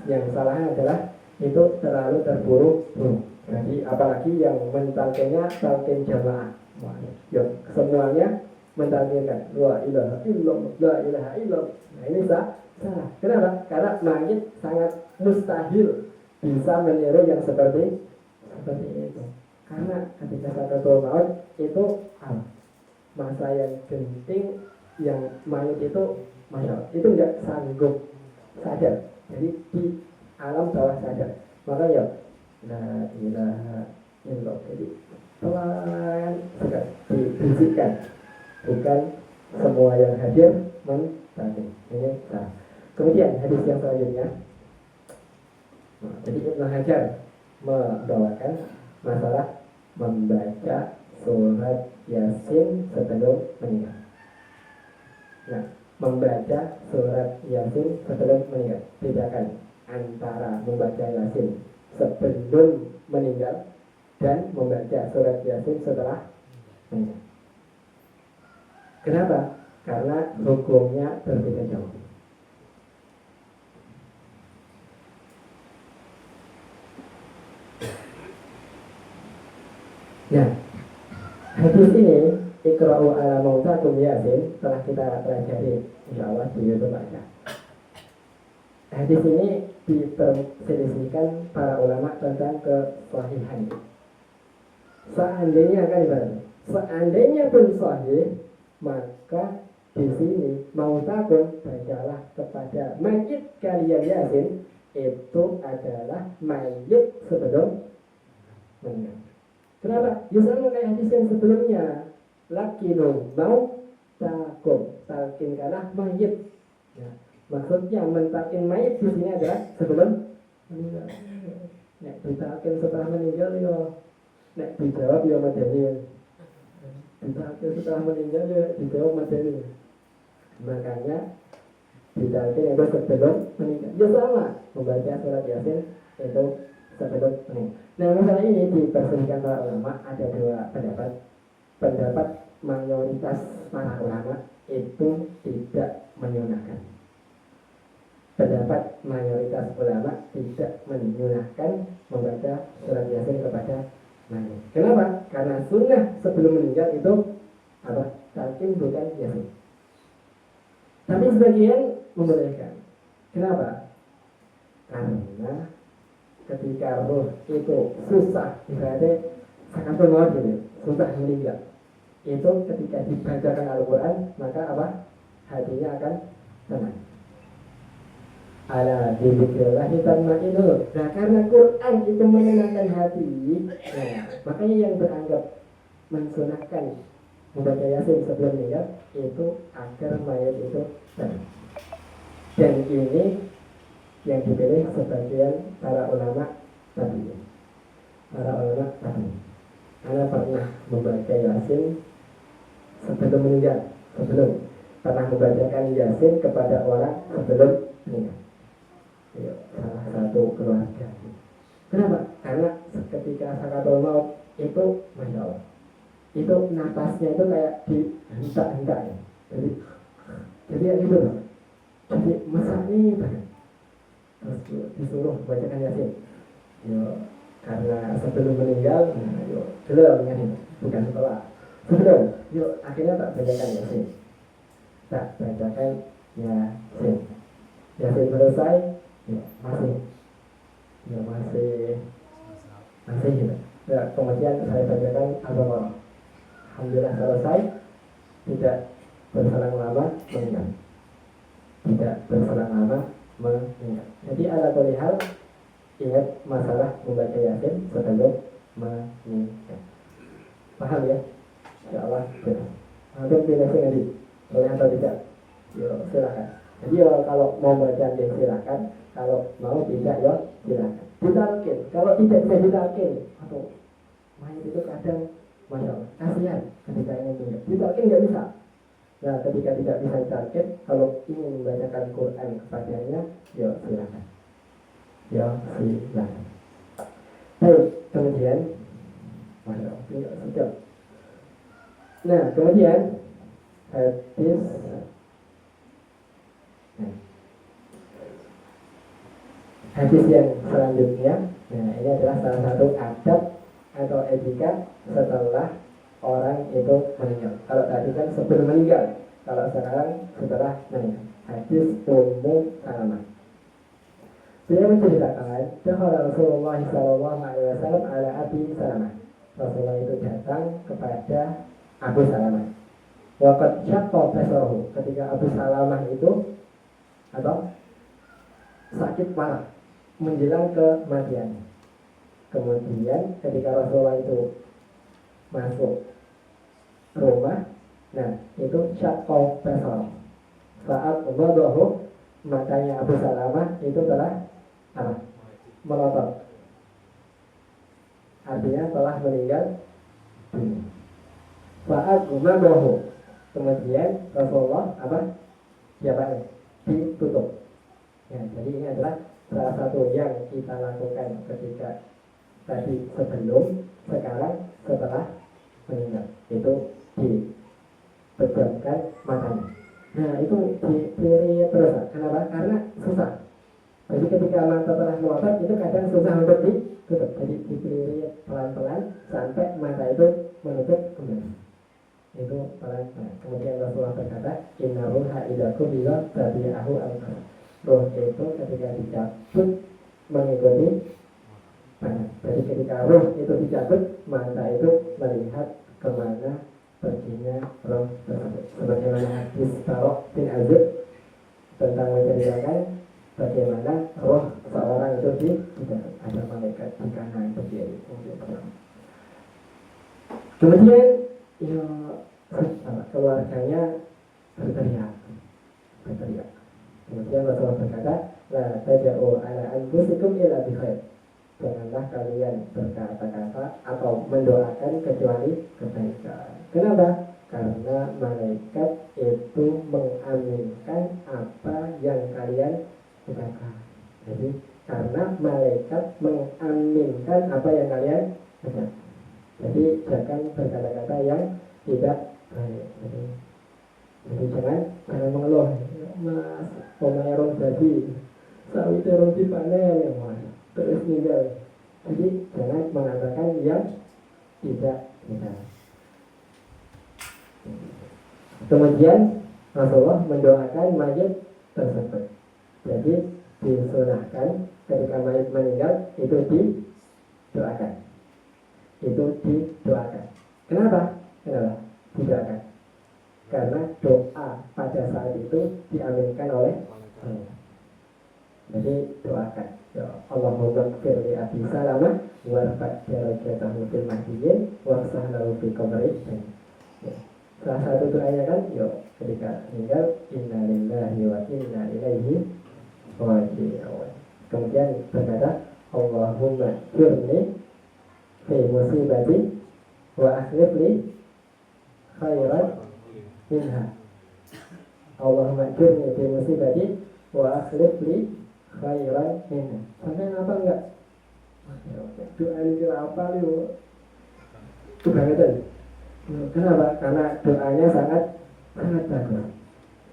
Yang salahnya adalah itu terlalu terburu-buru. Jadi apalagi yang mentalkinnya talkin jamaah. Ya, semuanya mentalkinkan la ilaha illallah, la ilaha illallah. Nah ini salah. Kenapa? Karena mayit sangat mustahil bisa meniru yang seperti itu. Karena ketika sakaratul maut itu masa yang genting, yang mayit itu itu enggak sanggup sadar. Jadi di alam bawah sadar. Maka ya la ilaha Inlock. Jadi pelan sekali dibisikkan, bukan semua yang hadir mentading. Ini salah. Kemudian hadis yang selanjutnya, jadi Ibnu Hajar membawakan masalah membaca surat Yasin sebelum meninggal. Nah, membaca surat Yasin sebelum meninggal, bedakan antara membaca Yasin sebelum meninggal dan membaca surat Yasin setelah meninggal. Kenapa? Karena hukumnya berbeda jauh. Nah, hadis ini Iqra'u ala mautakum Yasin telah kita pelajari insyaallah di YouTube aja. Hadis ini diperselisihkan para ulama tentang kesahihan. Seandainya kan ibarat, seandainya pun sahih, maka di sini mautakum bacalah kepada mayit kalian Yasin, itu adalah mayit sebelum meninggal. Kenapa? Ya sama kayak hadis yang sebelumnya. Lakinu mau talkin kalah mayit. Ya, maksudnya mentalkin mayit di sini adalah sebelum meninggal. Nek ditalkin setelah meninggal yo, nek dijawab yo madani. Ditalkin setelah meninggal yo dijawab madani. Makanya ditalkin itu sebelum meninggal. Ya sama membaca surat Yasin itu sebelum meninggal. Nah, masalah ini diperselisihkan para ulama, ada dua pendapat. Pendapat mayoritas para ulama itu tidak menyunahkan. Pendapat mayoritas ulama tidak menyunahkan membaca surat Yasin kepada mayit. Kenapa? Karena sunnah sebelum meninggal itu apa? Talqin bukan Yasin. Tapi sebagian membolehkan. Kenapa? Karena ketika roh itu susah, ibaratnya sakatul maut gitu, susah meninggal. Itu ketika dibacakan Al-Quran, maka apa? Hatinya akan tenang. Ala dzikrillahi tatma'innul. Nah, karena Quran itu menenangkan hati, nah, makanya yang beranggap mensunahkan membaca Yasin sebelum meninggal itu agar mayat itu tenang. Dan ini yang dipilih sebagian para ulama tadi. Para ulama tadi. Anda pernah membaca Yasin sebelum meninggal, pernah membacakan Yasin kepada orang sebelum meninggal. Ya, salah satu keluarga. Kenapa? Karena ketika sakatul maut itu, masya Allah, itu napasnya itu kayak dihentak-hentak ya. Jadi ya gitu. Jadi mesaknya banget. Terus disuruh bacakan Yasin. Yo, karena sebelum meninggal, nah, yo belum ya, bukan setelah. Sebelum, yo akhirnya tak bacakan Yasin. Tak bacakan Yasin. Yasin selesai, yo masih gitu. Ya, kemudian saya bacakan Al-Baqarah. Alhamdulillah selesai, tidak berselang lama meninggal. Tidak berselang lama meninggal. Jadi ala kulli hal, ingat masalah membaca Yasin sebelum meninggal. Paham ya? Insyaallah benar. Hampir pilih nanti, boleh atau tidak? Yo silakan. Jadi yo kalau mau baca ya silakan, kalau mau tidak yo silakan. Ditalkin, kalau tidak bisa ditalkin, atau mayat itu kadang, masya Allah, kasihan ketika ingin meninggal. Ditalkin nggak bisa. Nah, ketika tidak bisa ditalkin, kalau ingin membacakan Quran kepadanya, yo silakan. Yo silakan. Baik, kemudian, masya Allah, tidak sedap. Nah, kemudian hadis. Hadis yang selanjutnya, nah ini adalah salah satu adab atau etika setelah orang itu meninggal. Kalau tadi kan sebelum meninggal, kalau sekarang setelah meninggal. Hadis Ummu Salamah. Beliau menceritakan, bahwa Rasulullah SAW ala Abi Salamah. Rasulullah itu datang kepada Abu Salamah. Waqad syaqqa basarahu, ketika Abu Salamah itu atau sakit parah menjelang kematian. Kemudian ketika Rasulullah itu masuk rumah, nah itu syakau basar. Saat wadahu, matanya Abu Salamah itu telah apa? Melotot. Artinya telah meninggal dunia. Saat wadahu, kemudian Rasulullah apa? Siapa? Ditutup. Ya, jadi ini adalah salah satu yang kita lakukan ketika tadi sebelum, sekarang setelah meninggal, itu dipejamkan matanya. Nah itu dipilih terus. Kenapa? Karena susah. Jadi ketika mata telah melotot itu kadang susah untuk ditutup. Jadi dipilih pelan-pelan sampai mata itu menutup kembali. Itu pelan-pelan. Kemudian Rasulullah berkata, Inna ruha idakum bila tabi'ahu al-qasar. Roh itu ketika dicabut mengikuti panas. Jadi ketika roh itu dicabut, mata itu melihat kemana perginya roh tersebut. Sebagaimana hadis Barok bin Azib tentang menceritakan bagaimana roh seorang itu tidak ada malaikat di kanan di kiri. Kemudian ya, keluarganya berteriak. Kemudian Rasulullah berkata, la taja'u ala anfusikum illa bi khair. Janganlah kalian berkata-kata atau mendoakan kecuali kebaikan. Kenapa? Karena malaikat itu mengaminkan apa yang kalian katakan. Jadi karena malaikat mengaminkan apa yang kalian katakan. Jadi jangan berkata-kata yang tidak baik. Jadi jangan mengeluh. Mas, omayaron jadi sawit terus dipanen ya mas. Terus meninggal. Jadi jangan mengatakan yang tidak benar. Kemudian Rasulullah mendoakan mayit tersebut. Jadi disunahkan ketika mayit meninggal itu didoakan. Kenapa? Didoakan. Karena doa pada saat itu diaminkan oleh Allah. Jadi doakan. Ya Allahumma ighfir li Abi Salamah warfa' darajatahu fil mahdiyyin wafsah lahu fi qabri. Salah satu doanya kan, ketika meninggal, inna lillahi wa inna ilaihi raji'un. Kemudian berkata, Allahumma ighfirli fi musibati wa akhlif li khairan minha. Allahumma ighfirli fi musibati wa akhlif li khairan minha. Sampai apa enggak? Doa ini apa lu? Kebangetan. Kenapa? Karena doanya sangat bagus.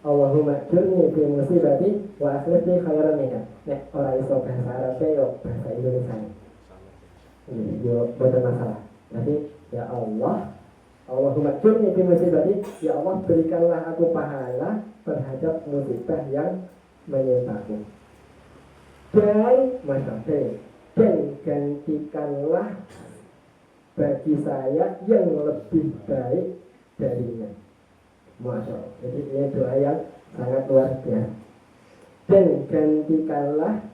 Allahumma jurni fi musibati wa akhlif li khairan minha. Nek ora iso bahasa Arab yo bahasa Indonesia. Yo boten masalah. Jadi ya Allah, Allahumma jurni fi musibati, ya Allah berikanlah aku pahala terhadap musibah yang menimpaku. Dan gantikanlah bagi saya yang lebih baik darinya. Masya Allah. Jadi ini doa yang sangat luar biasa. Dan gantikanlah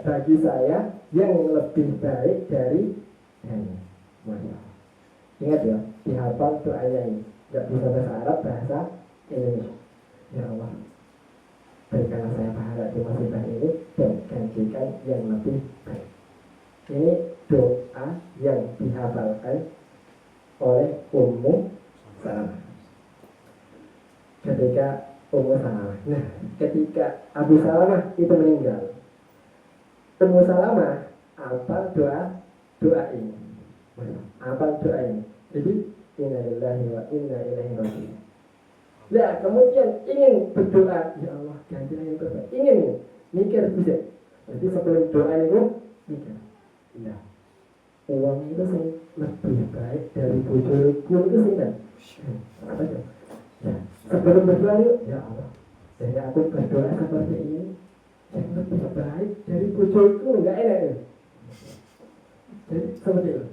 bagi saya yang lebih baik darinya. Masya Allah. Ingat ya, dihafal doanya ini. Tidak bisa bahasa Arab, bahasa Indonesia. Ya Allah, berikanlah saya pahala di musibah ini dan gantikan yang lebih baik. Ini doa yang dihafalkan oleh Ummu Salamah ketika Ummu Salamah. Nah, ketika Abu Salamah itu meninggal, Ummu Salamah hafal doa ini. Hafal doa ini. Jadi inna lillahi wa inna ilaihi raji'un. Nah, kemudian ingin berdoa, ya Allah gantilah yang terbaik. Ingin mikir bisa. Jadi sebelum doa itu mikir. Nah, uang itu sih lebih baik dari bojoku itu sih kan. Apa ya? Nah, sebelum berdoa yuk, ya Allah, jadi aku berdoa seperti ini yang lebih baik dari bojoku, enggak enak ya. Jadi seperti itu.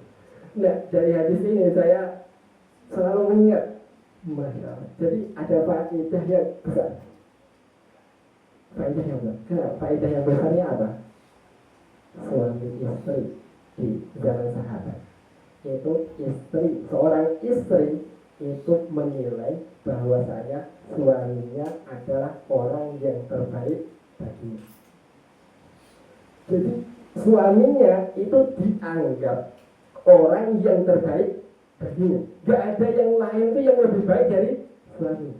Nah, dari hadis ini saya selalu mengingat, Masya Allah. Jadi ada faedah yang besar. Faedah yang besar. Kenapa? Faedah yang besarnya apa? Suami istri di zaman sahabat. Itu seorang istri itu menilai bahwasanya suaminya adalah orang yang terbaik baginya. Jadi suaminya itu dianggap orang yang terbaik baginya. Gak ada yang lain itu yang lebih baik dari suami.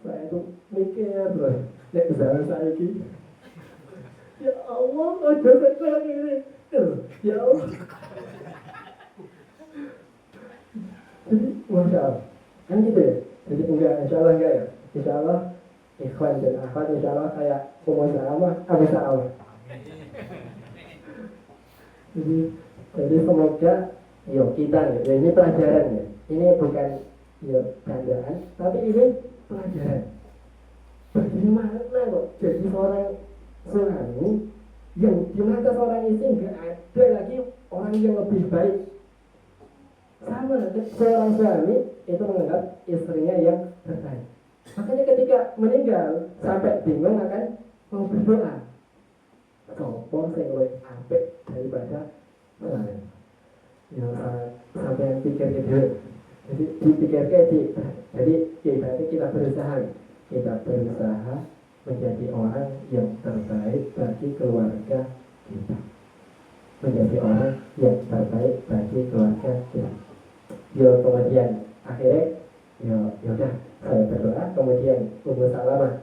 Saya itu mikir terus, nek zaman saya ini, ya Allah, ojo sekolah ini, ya Allah. Jadi masya Allah, kan gitu ya. Jadi enggak, insya Allah enggak ya. Insya Allah ikhwan dan akhwat, insya Allah kayak umur sama, Abu Sa'awah. Jadi semoga yo kita ya ini pelajaran ya. Ini bukan yo candaan, tapi ini pelajaran. Bagaimana kok jadi seorang suami yang di mata seorang istri nggak ada lagi orang yang lebih baik. Sama seorang suami itu menganggap istrinya yang terbaik. Makanya ketika meninggal sampai bingung akan mau berdoa. Sopo sing luwih apik daripada suami. Ya sampai yang pikir gitu. Jadi dipikirkan jadi berarti kita berusaha menjadi orang yang terbaik bagi keluarga kita. Menjadi orang yang terbaik bagi keluarga kita. Ya kemudian akhirnya ya udah saya berdoa, kemudian Ummu Salamah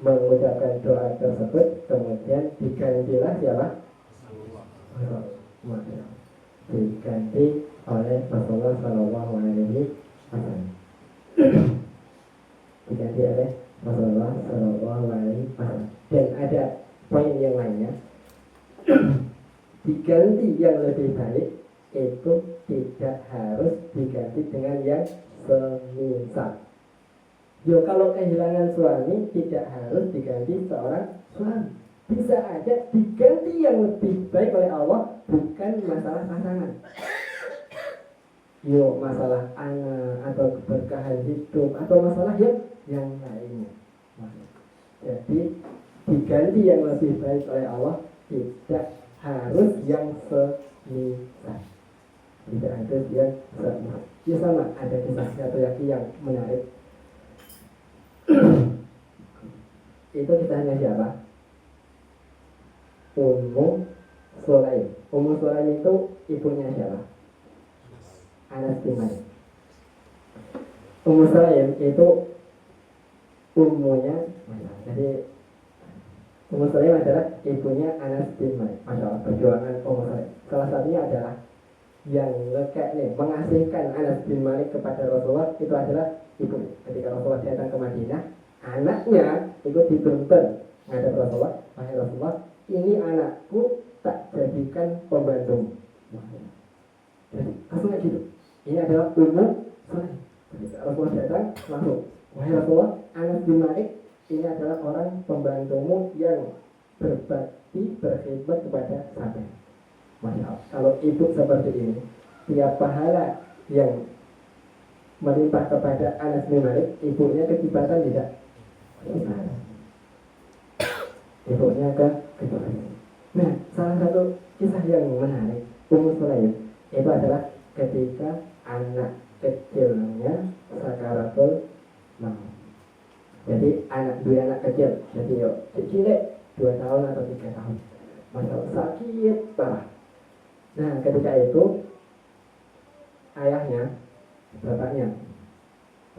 mengucapkan doa tersebut, kemudian digantilah siapa? Diganti oleh Rasulullah Shallallahu Alaihi Wasallam. Diganti oleh Rasulullah Shallallahu Alaihi Wasallam. Dan ada poin yang lainnya. Diganti yang lebih baik itu tidak harus diganti dengan yang semisal. Yo kalau kehilangan suami tidak harus diganti seorang suami. Bisa aja diganti yang lebih baik oleh Allah, bukan masalah pasangan. Yo masalah anak atau keberkahan hidup atau masalah yang lainnya. Jadi diganti yang lebih baik oleh Allah, tidak harus yang semisal. Tidak harus yang semisal. Ya sama, ada kisah satu lagi yang menarik. Itu kisahnya siapa? Ummu Sulaim. Ummu Sulaim itu ibunya siapa? Anas bin Malik. Ummu Sulaim itu ummunya, jadi Ummu Sulaim adalah ibunya Anas bin Malik. Masya Allah, perjuangan Ummu Sulaim. Salah satunya adalah yang mengasihkan Anas bin Malik kepada Rasulullah itu adalah ibu. Ketika Rasulullah datang ke Madinah, anaknya itu dituntun menghadap Rasulullah. Wahai Rasulullah, ini anakku tak jadikan pembantu. Jadi langsung kayak gitu. Ini adalah Ummu Sulaim. Ketika Rasulullah datang langsung, wahai Rasulullah, Anas bin Malik ini adalah orang pembantumu yang berbakti berkhidmat kepada sahabat. Masya Allah, kalau ibu seperti ini, tiap pahala yang melimpah kepada Anas bin Malik, ibunya kecibatan tidak? Ibunya kecibatan. Nah, salah satu kisah yang menarik Ummu Sulaim itu adalah ketika anak kecilnya sakaratul maut. Jadi dua anak kecil, jadi kecil 2 tahun atau 3 tahun. Masya Allah, sakit parah. Nah, ketika itu ayahnya, bapaknya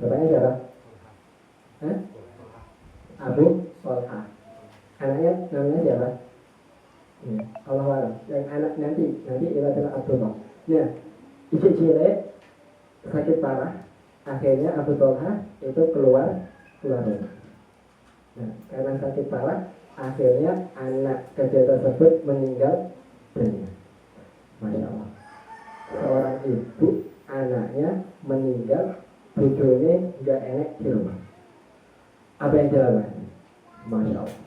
siapa? Abu Tolha. Anaknya namanya siapa? Ya, Allah walam. Yang anak nanti itu adalah Abdullah. Nah, isi cilik sakit parah. Akhirnya Abu Tolha itu keluar rumah. Nah, karena sakit parah, akhirnya anak kecil tersebut meninggal dunia. Masya Allah, seorang ibu anaknya meninggal, bujurnya gak enak di rumah. Apa yang dilakukan? Masya Allah,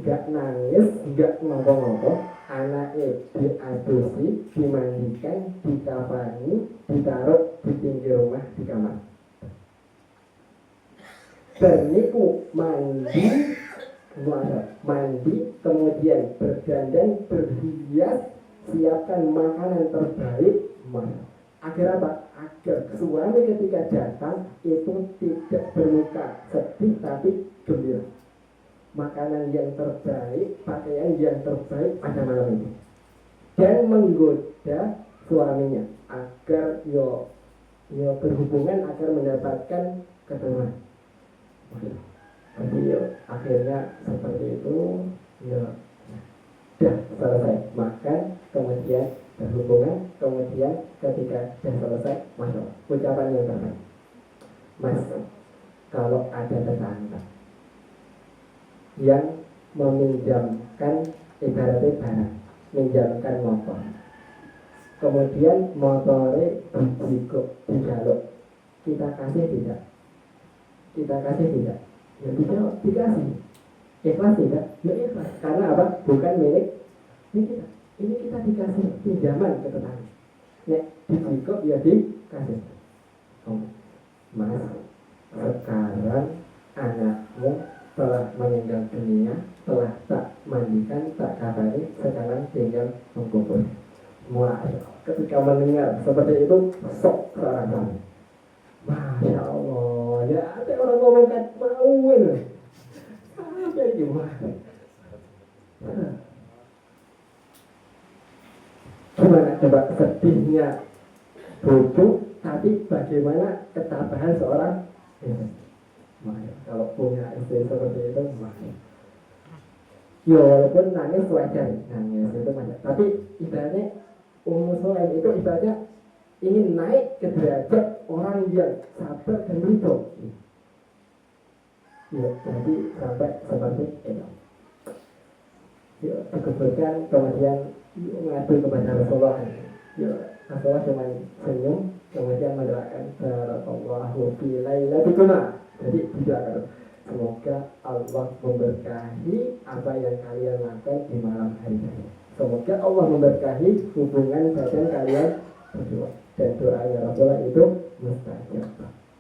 gak nangis, gak ngopo-ngopo, anaknya diadusi, dimandikan, dikafani, ditaruh di pinggir rumah di kamar. Berniku mandi, kemudian berdandan, berhias siapkan makanan terbaik, agar apa? Agar suami ketika datang itu tidak bermuka sedih tapi gembira. Makanan yang terbaik, pakaian yang terbaik pada malam itu, dan menggoda suaminya agar yo berhubungan agar mendapatkan keturunan. Jadi akhirnya seperti itu, sudah selesai makan, kemudian berhubungan, kemudian ketika sudah selesai, masuk ucapan yang terbaik. Mas, kalau ada tetangga yang meminjamkan ibaratnya barang, minjamkan motor, kemudian motornya dijaluk, kita kasih tidak? Kita kasih tidak? Ya dijawab, dikasih. Ikhlas tidak? Ya ikhlas. Karena apa? Bukan milik ini kita. Ini kita dikasih pinjaman ke tetangga. Nek dijikop ya dikasih. Oh, Mas, sekarang anakmu telah meninggal dunia, telah tak mandikan, tak kabari, sekarang tinggal mengkubur. Wah, ketika mendengar seperti itu, sok seorang kami. Masya Allah, ya ada orang ngomong kan mau ini. Apa gimana? Gimana coba sedihnya butuh, tapi bagaimana ketabahan seorang kalau punya istri seperti itu, ya walaupun nangis wajar, nangis itu banyak, tapi ibaratnya Sulaim itu ibaratnya ingin naik ke derajat orang yang sabar dan ridho. Ya, jadi sampai seperti itu. Ya, dikuburkan, kemudian mengadu kepada Rasulullah. Ya, Rasulullah cuma senyum, kemudian mendoakan barakallahu fi lailatikuma. Jadi didoakan, semoga Allah memberkahi apa yang kalian lakukan di malam hari ini. Semoga Allah memberkahi hubungan badan kalian berdua. Dan doanya Rasulullah itu mustajab.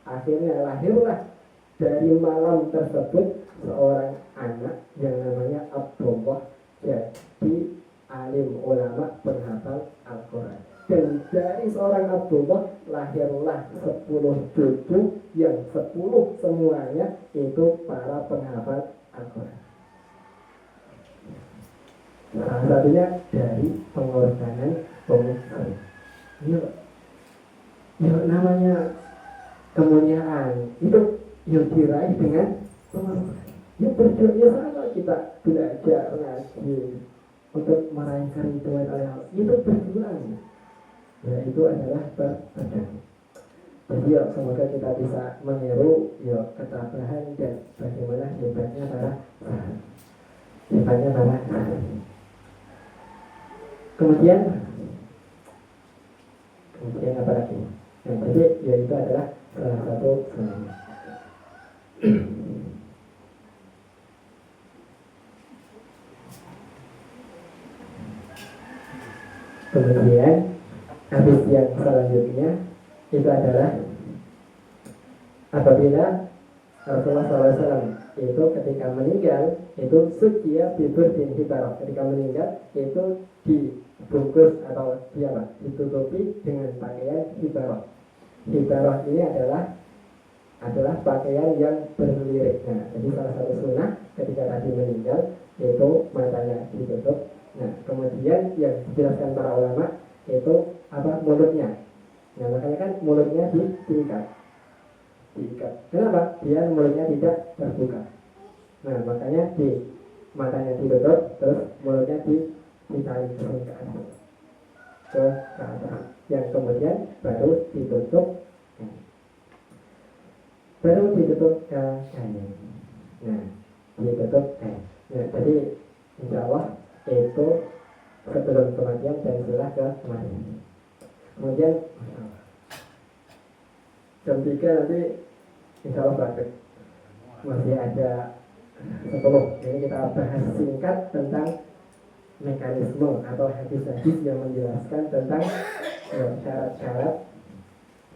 Akhirnya lahirlah dari malam tersebut seorang anak yang namanya Abdullah, jadi alim ulama penghafal Al-Quran. Dan dari seorang Abdullah lahirlah 10 cucu yang 10 semuanya itu para penghafal Al-Quran. Salah satunya dari pengorbanan pemikiran. Ya namanya kemuliaan itu yang diraih dengan pengorbanan. Ya berjuang, ya sama kita belajar ngaji untuk meraih keriduan Allah, itu berjuang. Ya itu adalah berjuang. Jadi ya semoga kita bisa meniru ya ketabahan dan bagaimana hebatnya para sahabat. Hebatnya para sahabat. Kemudian apa lagi? Yang jadi yaitu adalah salah satu semuanya. Kemudian hadis yang selanjutnya itu adalah apabila Rasulullah SAW itu ketika meninggal itu sukia bibur din hibarah, ketika meninggal itu dibungkus atau ditutupi dengan pakaian hibarah. Hibarah ini adalah pakaian yang berlirik. Nah, jadi salah satu sunnah ketika tadi meninggal itu matanya ditutup. Nah, kemudian yang dijelaskan para ulama itu mulutnya. Nah, makanya kan mulutnya diikat. Kenapa? Biar mulutnya tidak terbuka. Nah, makanya matanya ditutup, terus mulutnya ditarik ke atas. Ke atas. Yang kemudian baru ditutup kain. Nah, ditutup kain. Nah, jadi insya Allah itu sebelum kematian dan setelah kematian. Kemudian jam 3 nanti insya Allah praktek. Masih ada 10. Jadi kita bahas singkat tentang mekanisme atau hadis-hadis yang menjelaskan tentang syarat-syarat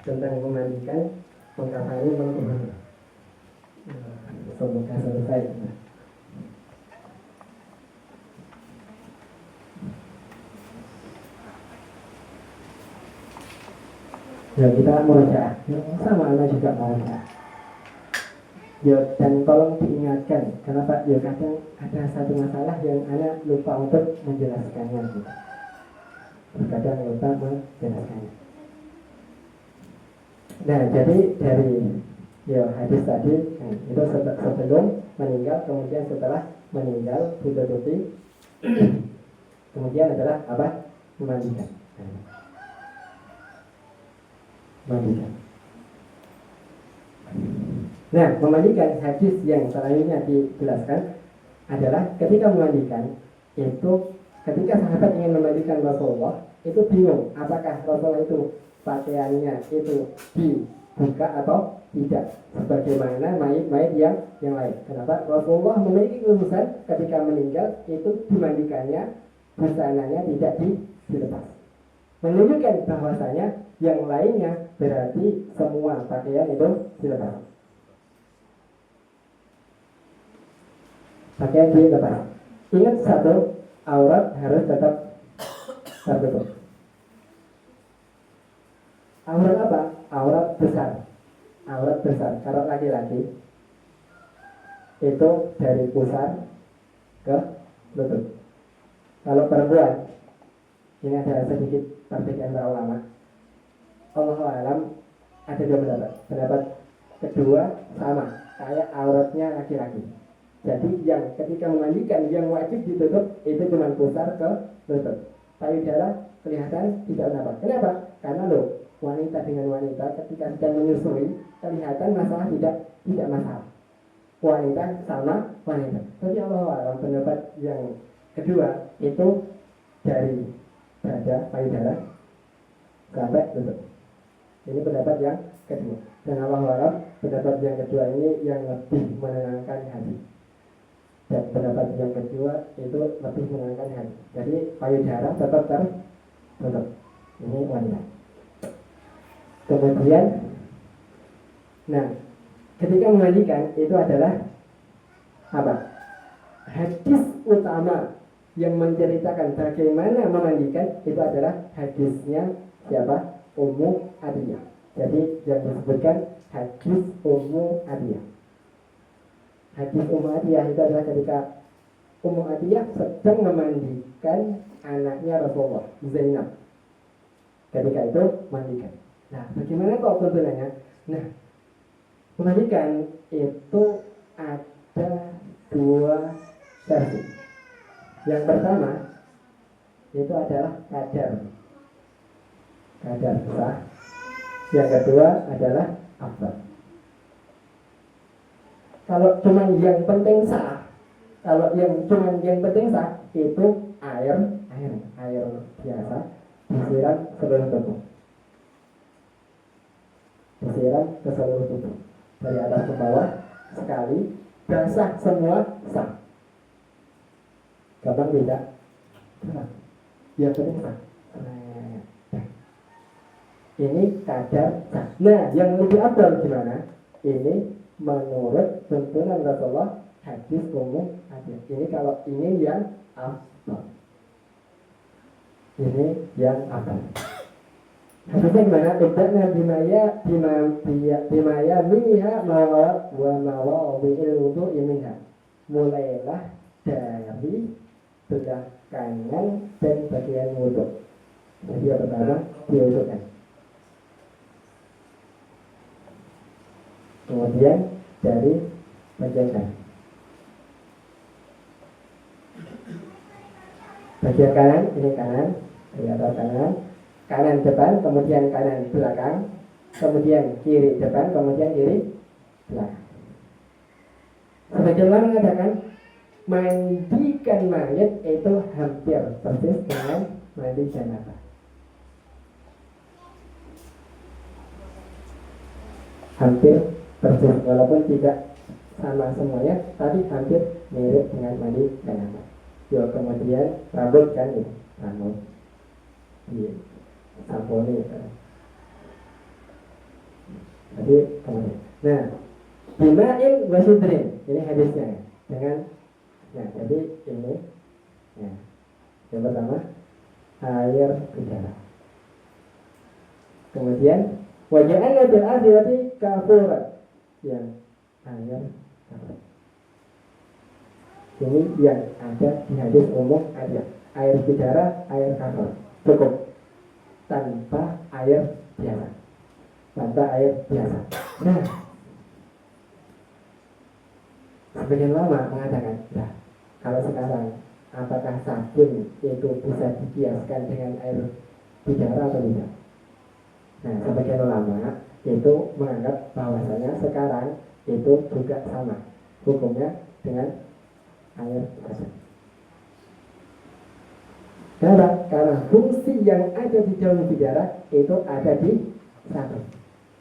tentang memandikan, mengkafani, mengkubur. Semoga selesai. Ya kita murojaah, sama anak juga murojaah. Ya dan tolong diingatkan, kenapa? Ya kadang ada satu masalah yang anak lupa untuk menjelaskannya gitu. Terkadang lupa menjelaskannya. Nah jadi dari ya hadis tadi itu sebelum meninggal, kemudian setelah meninggal ditutupi, kemudian adalah apa? Memandikan. Memandikan. Nah, memandikan hadis yang selanjutnya dijelaskan adalah ketika memandikan itu ketika sahabat ingin memandikan Rasulullah itu bingung apakah Rasulullah itu pakaiannya itu dibuka atau tidak sebagaimana mayit-mayit yang lain. Kenapa? Rasulullah memiliki khususan ketika meninggal itu dimandikannya busananya tidak dilepas. Menunjukkan bahwasanya yang lainnya berarti semua pakaian itu dilepas. Pakaian dilepas. Ingat satu, aurat harus tetap tertutup. Aurat apa? Aurat besar. Aurat besar. Kalau laki-laki itu dari pusar ke lutut. Kalau perempuan, ini ada sedikit perbedaan para ulama. Allahu a'lam, ada dua pendapat. Pendapat kedua sama, kayak auratnya laki-laki. Jadi yang ketika memandikan yang wajib ditutup itu cuma pusar ke lutut. Payudara kelihatan tidak apa. Kenapa? Karena loh wanita dengan wanita ketika sedang menyusui kelihatan masalah tidak masalah. Wanita sama wanita. Tapi Allah pendapat yang kedua itu dari dada payudara sampai lutut. Ini pendapat yang kedua. Dan Allah pendapat yang kedua ini yang lebih menenangkan hati. Dan pendapat yang kedua itu lebih menenangkan hati. Jadi payudara tetap tertutup. Ini wanita. Kemudian, nah, ketika memandikan itu adalah apa? Hadis utama yang menceritakan bagaimana memandikan itu adalah hadisnya siapa? Ummu Atiyah. Jadi yang disebutkan hadis Ummu Atiyah. Hadis Ummu Atiyah itu adalah ketika Ummu Atiyah sedang memandikan anaknya Rasulullah, Zainab. Ketika itu mandikan. Nah, bagaimana kok tuntunannya? Nah, memandikan itu ada dua versi. Yang pertama itu adalah kadar sah. Yang kedua adalah afdal. Kalau cuma yang penting sah, yang penting sah itu air biasa disiram seluruh tubuh. Disiram ke seluruh tubuh dari atas ke bawah sekali, basah semua sah. Gampang tidak? Yang penting sah. Ini kadar sah. Nah, yang lebih abdal gimana? Ini menurut tuntunan Rasulullah hadis Ummu Atiyah. Ini kalau ini yang abdal. Ini yang abdal. Hadisnya gimana? Ibda'na bimaya minha mawa wa mawa bi'il wudu'i minha. Mulailah dari belah kanan dan bagian wudhu. Jadi yang pertama diwudhukan. Kemudian dari bagian kanan. Bagian kanan, ini kanan, dari atas kanan depan, kemudian kanan belakang, kemudian kiri depan, kemudian kiri belakang. Sebagian ulama mengatakan mandikan mayat itu hampir persis dengan mandi janabah. Hampir persis, walaupun tidak sama semuanya, tapi hampir mirip dengan mandi janabah. Ya, kemudian rambut kan ya, rambut. Iya. Samponi ya. Jadi kemudian, nah, bima'in wasidrin, ini hadisnya ya. Dengan, nah jadi ini, ya. Yang pertama air udara. Kemudian Wajahnya bil akhirati kafuran. Yang air kafur. Ini yang ada di hadis umum ada air bidara, air kafur. Cukup tanpa air biasa. Tanpa air biasa. Nah, sebagian lama mengatakan, nah, kalau sekarang apakah sabun itu bisa dikiaskan dengan air bidara atau tidak? Nah, sebagian ulama itu menganggap bahwasanya sekarang itu juga sama hukumnya dengan air biasa. Karena fungsi yang ada di daun bidara itu ada di sabun.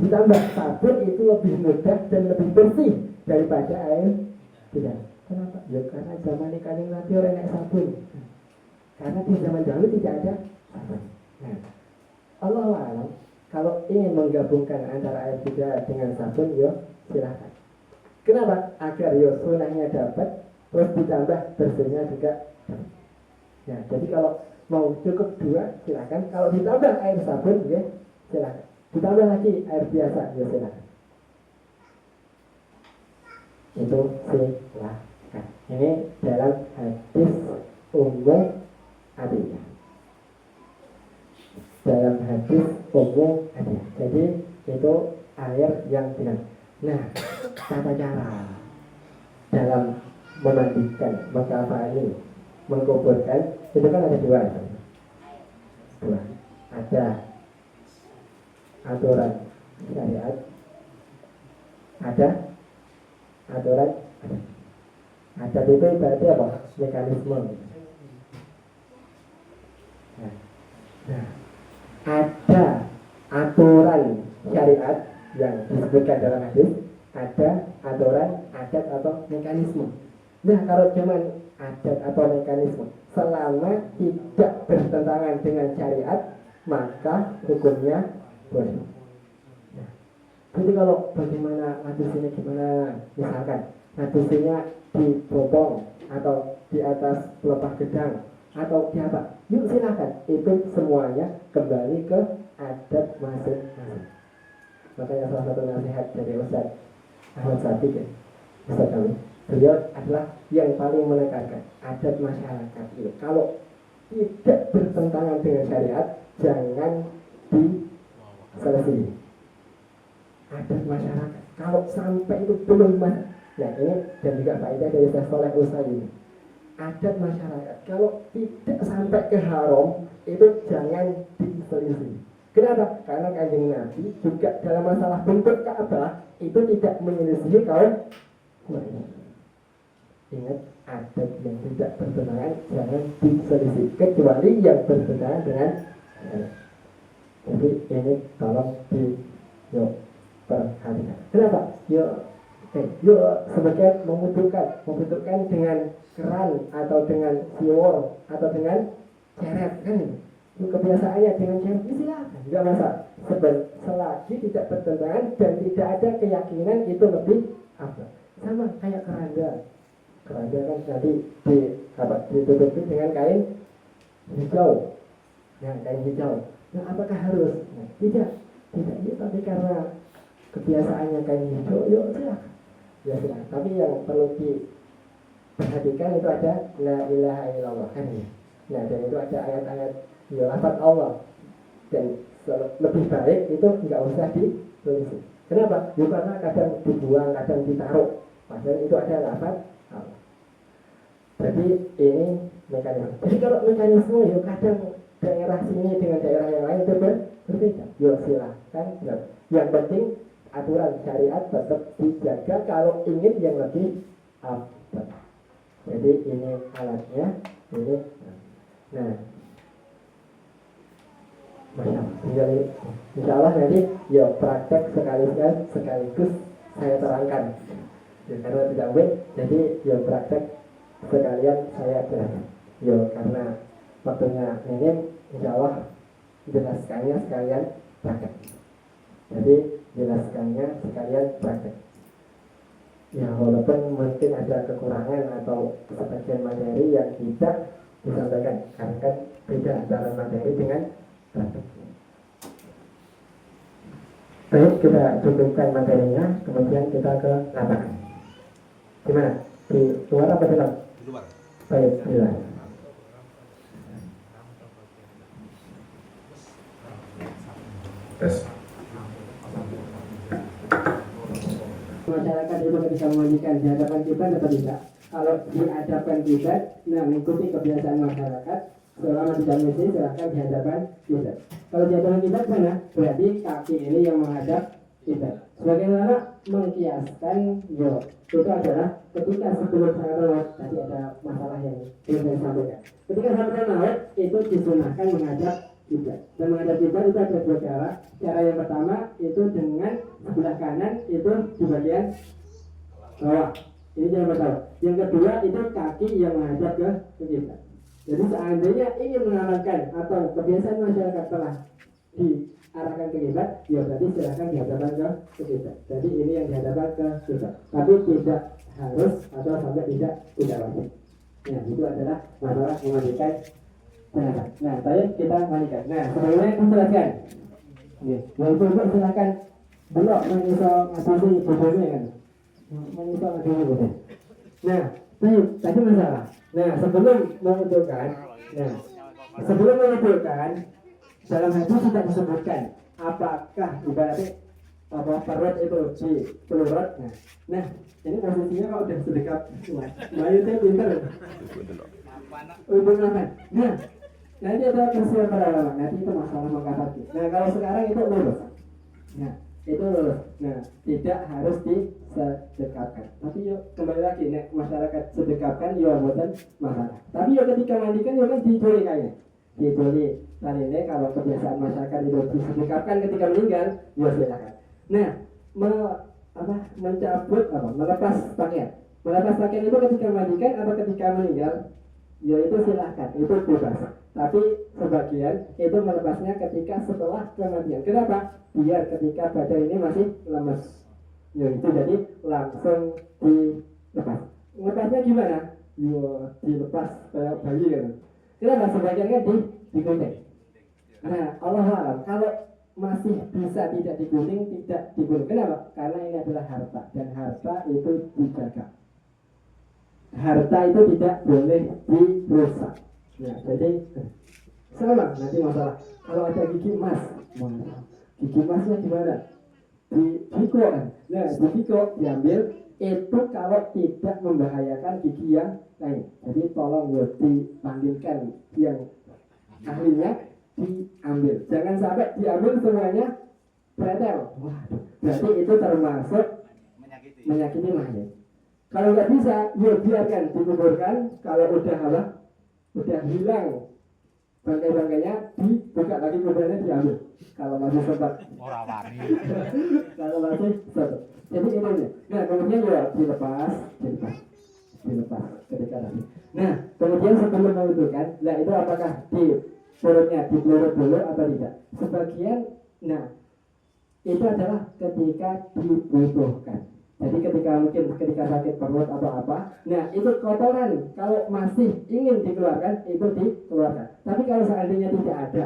Ditambah sabun itu lebih mudah dan lebih bersih daripada air bidara. Kenapa? Ya karena zaman kaning Nabi orang naik sabun. Karena di zaman dahulu tidak ada sabun. Nah, Allahu a'lam, kalau ingin menggabungkan antara air bidara dengan sabun, ya silahkan. Kenapa? Agar ya sunahnya dapat, terus ditambah bersihnya juga. Ya, jadi kalau mau cukup 2, silahkan. Kalau ditambah air sabun, ya silahkan. Ditambah lagi air biasa, ya silahkan. Itu silahkan. Ini dalam hadis umum adillah. Dalam hadis umum adillah. Jadi itu air yang dengan. Nah, tata cara dalam memandikan, mengkafani, mengkuburkan itu kan ada 2. Ada aturan syariat, ada aturan adat. Itu berarti apa? Mekanisme. Nah, ada aturan syariat yang disebutkan dalam hadis, ada aturan adat atau mekanisme. Nah, kalau cuman adat atau mekanisme selama tidak bertentangan dengan syariat, maka hukumnya boleh. Nah, jadi kalau bagaimana ngadusinya gimana, misalkan ngadusinya dibopong atau di atas pelepah gedang atau di apa, yuk silakan, itu semuanya kembali ke adat masing-masing. Makanya salah satu nasihat dari Ustaz Ahmad Sadiq, ya, Ustaz kami, beliau adalah yang paling menekankan adat masyarakat itu kalau tidak bertentangan dengan syariat, jangan diselesaikan. Adat masyarakat kalau sampai itu belum nah ini dan juga faedah dari Ustaz Soleh Usaid ini. Adat masyarakat kalau tidak sampai ke haram itu jangan diselisih. Kenapa? Karena Kanjeng Nabi juga dalam masalah bentuk Ka'bah itu tidak menyelisihi kaum Quraisy. Ingat, adat yang tidak bertentangan jangan diselisih, kecuali yang bertentangan dengan jadi ini tolong perhatikan. Kenapa? Yuk sebagian membutuhkan dengan keran atau dengan siwor atau dengan ceret kan ini. Kebiasaannya dengan ceret silakan, tidak masalah. Selagi tidak bertentangan dan tidak ada keyakinan itu lebih apa? Sama kayak keranda kan tadi ditutupi dengan kain hijau. Nah, kain hijau. Nah, apakah harus? Nah, tidak ya, tapi karena kebiasaannya kain hijau, yuk silakan. Ya silakan. Tapi yang perlu diperhatikan itu ada la ilaha illallah kan ya. Nah, dan itu ada ayat-ayat ya lafaz Allah. Dan lebih baik itu nggak usah ditulis. Kenapa? Ya karena kadang dibuang, kadang ditaruh. Padahal itu ada lafaz Allah. Jadi ini mekanisme. Jadi kalau mekanisme ya kadang daerah sini dengan daerah yang lain itu berbeda. Ya silakan. Yang penting aturan syariat tetap dijaga kalau ingin yang lebih abad. Jadi ini alatnya, ini. Nah, Insya Allah nanti ya praktek sekaligus saya terangkan. Ya, karena tidak wait, jadi ya praktek sekalian saya jelaskan. Ya karena waktunya minim, insya Allah jelaskannya sekalian praktek. Jadi jelaskannya sekalian praktek. Ya walaupun mungkin ada kekurangan atau sebagian materi yang tidak disampaikan, karena kan beda antara materi dengan praktek. Baik, kita cukupkan materinya, kemudian kita ke lapangan. Gimana? Di luar apa di dalam? Di luar. Baik, di luar. Tes. Masyarakat itu ketika memandikan di hadapan kita atau tidak? Kalau di hadapan kita, nah mengikuti kebiasaan masyarakat, selama tidak mesti silahkan di hadapan kita. Kalau di hadapan kita mana? Berarti kaki ini yang menghadap kita. Sebagaimana mengkiaskan itu adalah ketika sebelum sangat laut tadi ada masalah yang belum saya sampaikan. Ketika sampai laut itu disunahkan menghadap kita. Dan menghadap kita itu ada dua cara. Cara yang pertama itu dengan sebelah kanan itu di bagian bawah. Ini cara pertama. Yang kedua itu kaki yang menghadap ke kita. Jadi seandainya ingin mengamalkan atau kebiasaan masyarakat telah diarahkan ke kita, ya berarti silakan dihadapkan ke kita. Jadi ini yang dihadapkan ke kita. Tapi tidak harus atau sampai tidak wajib. Nah itu adalah masalah memandikan jenazah. Nah tadi kita mandikan. Nah sebelumnya dijelaskan. Yang kedua silakan belok mengisah ngasih bodohnya kan. Mengisah ngasih bodohnya. Nah tadi masalah. Nah sebelum mengumpulkan, dalam hadis tidak disebutkan apakah ibaratnya apa perut itu di pelurut. Nah ini posisinya kalau udah sedekat mayatnya pintar. Nah nanti ada persiapan para ulama. Nanti itu masalah mengkafati. Nah kalau sekarang itu lurus. Nah itu lurus. Nah tidak harus disedekapkan. Tapi yuk kembali lagi, nek masyarakat sedekapkan yuk buatan masalah. Tapi yuk ketika mandikan yuk kan dicuri kayaknya. Dicuri. Tadi ini kalau kebiasaan masyarakat itu disedekapkan ketika meninggal, yuk silakan. Nah mencabut melepas pakaian. Melepas pakaian itu ketika mandikan atau ketika meninggal, ya itu silahkan, itu bebas. Tapi sebagian itu melepasnya ketika setelah kematian. Kenapa? Biar ketika badan ini masih lemes, ya itu jadi langsung dilepas. Lepasnya gimana? Ya dilepas kayak bayi kan. Kenapa? Sebagiannya digunting. Nah Allah alam, kalau masih bisa tidak digunting, tidak digunting. Kenapa? Karena ini adalah harta dan harta itu dijaga. Harta itu tidak boleh dirusak. Ya, jadi sama nanti masalah. Kalau ada gigi emas, gigi emasnya gimana? Diko kan? Nah, diko diambil itu kalau tidak membahayakan gigi yang lain. Jadi tolong ya dipanggilkan yang ahlinya diambil. Jangan sampai diambil semuanya pretel. Wah, berarti itu termasuk menyakiti mayat. Kalau nggak bisa, ya biarkan dikuburkan. Kalau udah hilang bangkai-bangkainya, dibuka lagi kuburannya diambil. Kalau masih sempat. Kalau masih sempat. Jadi ini. Nah kemudian ya dilepas ketika tadi. Nah kemudian sebelum menguburkan, nah itu apakah di perutnya dipelurut dulu atau tidak? Sebagian, nah itu adalah ketika dibutuhkan. Jadi ketika sakit perut atau apa, nah itu kotoran kalau masih ingin dikeluarkan itu dikeluarkan. Tapi kalau seandainya tidak ada,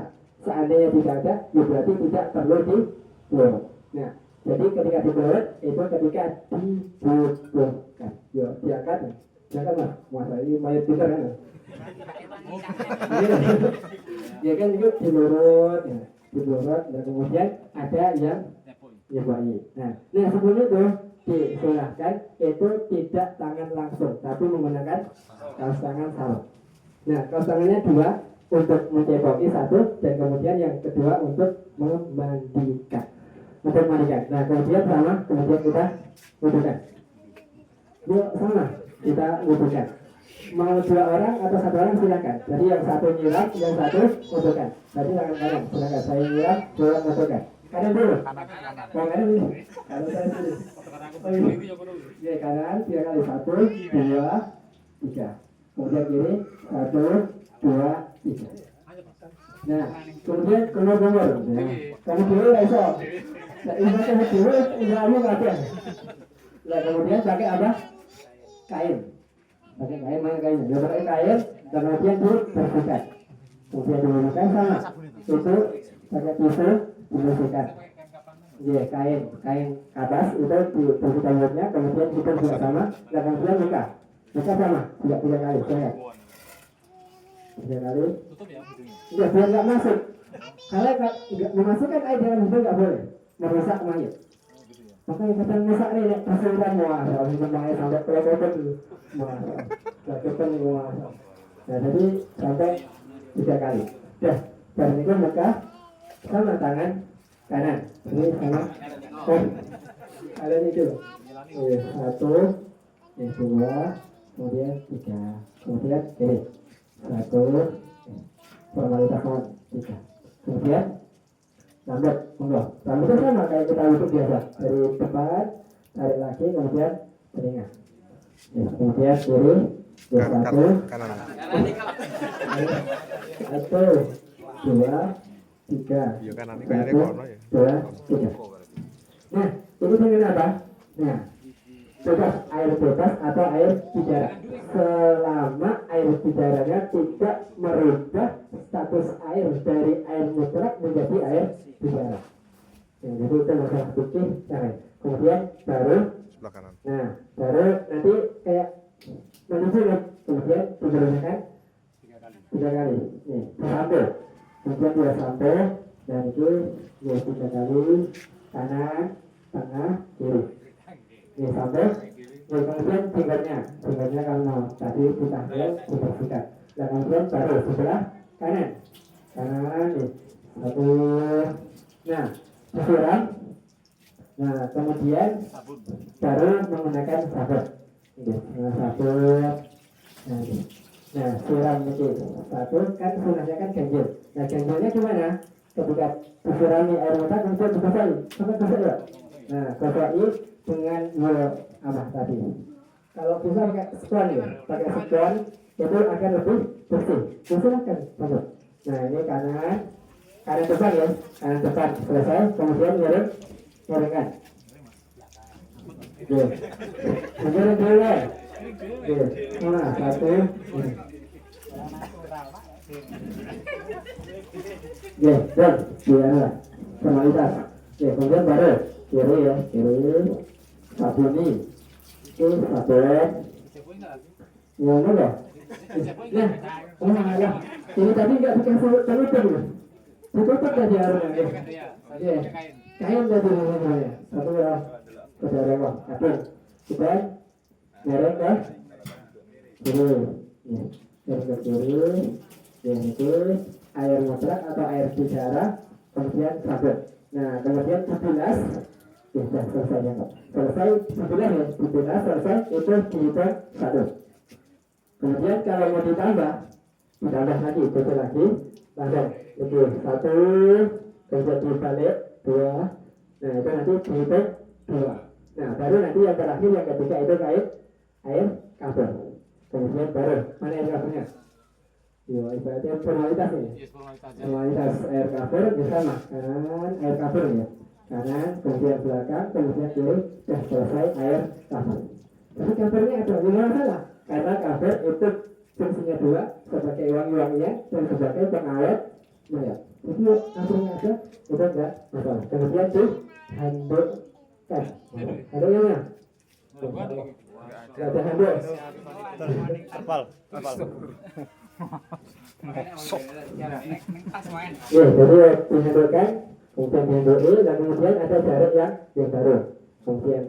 ya berarti tidak perlu dikeluarkan. Nah, jadi ketika dikeluarkan itu ketika dibutuhkan. Yo, diangkat mas, masa ini mayat pintar kan? Ya kan itu dilurut, dan kemudian ada yang bayi. Nah sebelum itu disilahkan itu tidak tangan langsung, tapi menggunakan kaos tangan sarung. Nah kaos tangannya dua untuk mencepoki satu, dan kemudian yang kedua untuk memandikan. Nah kemudian kita wudukan. Yuk sama kita wudukan. Mau dua orang atau satu orang silakan. Jadi yang satu nyiram, yang satu wudukan. Jadi tangan kanan, silakan. Saya nyiram, dua wudukan. Kanan dulu. Kanan ini. Kalau saya sini. Ya kanan 3 kali 1, 2, 3. Kemudian kiri 1, 2, 3. Nah kemudian kumur. Kamu dulu iso. Nah ini pakai dulu, ini pakai. Nah kemudian pakai apa? Kain. Pakai kain, mana kainnya? Ya pakai kain, dan kemudian dibersihkan. Kemudian dibersihkan sama. Itu pakai tisu dibersihkan. Iya, kain atas itu di posisi tayamumnya, kemudian kita juga sama, dan kemudian muka sama, tidak 3 kali, saya 3 kali. Tutup ya hidungnya. Iya, biar nggak masuk. Kalau nggak memasukkan air dalam hidung nggak boleh, merusak mayat. Gitu ya. Makanya kata masak nih, kesulitan muah, kalau mayat sampai kelopotan muah, kelopotan muah. Nah, jadi sampai 3 kali. Dah, dan itu muka sama tangan kanan. Ini sama. Ada itu. Iya, 1, 2, kemudian 3, kemudian ini 1, formalitas 3, kemudian rambut, enggak, rambutnya sama kayak kita wudhu biasa, dari depan tarik lagi, kemudian telinga, kemudian kiri, 1, kanan. 1, 2, 3, Iya kanan ini kayaknya kono ya. 2, 3. Nah, ini dengan apa? Nah, bebas, air bebas atau air bicara. Selama air bicaranya tidak merubah status air dari air mutlak menjadi air bicara. Nah, jadi itu masalah fikih. Nah, kemudian baru, Sebelah kanan. nah, baru nanti kayak menunjuk, kemudian digunakan 3 kali. Nih, sampo. Kemudian 2 sampo, dan itu 3 kali kanan, tengah, kiri. Ini sampai, kemudian fingernya kalau tadi kita dibersihkan. Dan kemudian baru sebelah kanan, nih 1. Nah, disiram. Nah, kemudian baru menggunakan sabun. Nah, sabun. Nah, siram itu 1 kan sunahnya kan ganjil. Nah, ganjilnya gimana? Ketika disirami air mata kemudian dibasahi, sampai gosok ya. Nah, gosoki dengan apa tadi? Kalau bisa pakai spons ya, pakai spons itu akan lebih bersih. Silakan, masuk. Nah, ini kanan depan ya, kanan depan selesai, kemudian miringkan. Oke, miring dulu. Oke, nah 1. Oke, dan biar formalitas. Oke, kemudian baru kiri ya, kiri. Sabuni, sabun. Ngomong loh. Nah, ada. Ini tadi nggak bikin penutup loh. Ditutup tadi harusnya. Oke, kain tadi namanya. Satu ya, saudara bang. Oke, kita merek ya. Kiri, merek kiri. Yang itu air mutlak atau air bicara, kemudian sabun. Nah, kemudian 11. Sudah selesai ya Pak. Selesai 11 ya, 11 selesai itu dihitung 1. Kemudian kalau mau ditambah lagi, betul lagi, langsung itu 1, kemudian dibalik 2. Nah itu nanti dihitung 2. Nah baru nanti yang terakhir yang ketiga itu air cover. Kemudian baru mana air covernya? Yo, ibaratnya formalitas ini. Formalitas air cover bersama kanan air cover ya. Kanan, kemudian belakang, kemudian kiri, dan selesai air cover. Tapi covernya ada lima masalah, karena cover itu fungsinya 2, sebagai wangi-wangian dan sebagai pengawet mayat. Jadi covernya ada, itu enggak masalah. Kemudian di handukkan. Ada yang mana? Enggak ada handuk. Apal. Ya, jadi dihandukkan. Kemudian dihandui dan kemudian ada jarak yang baru, kemudian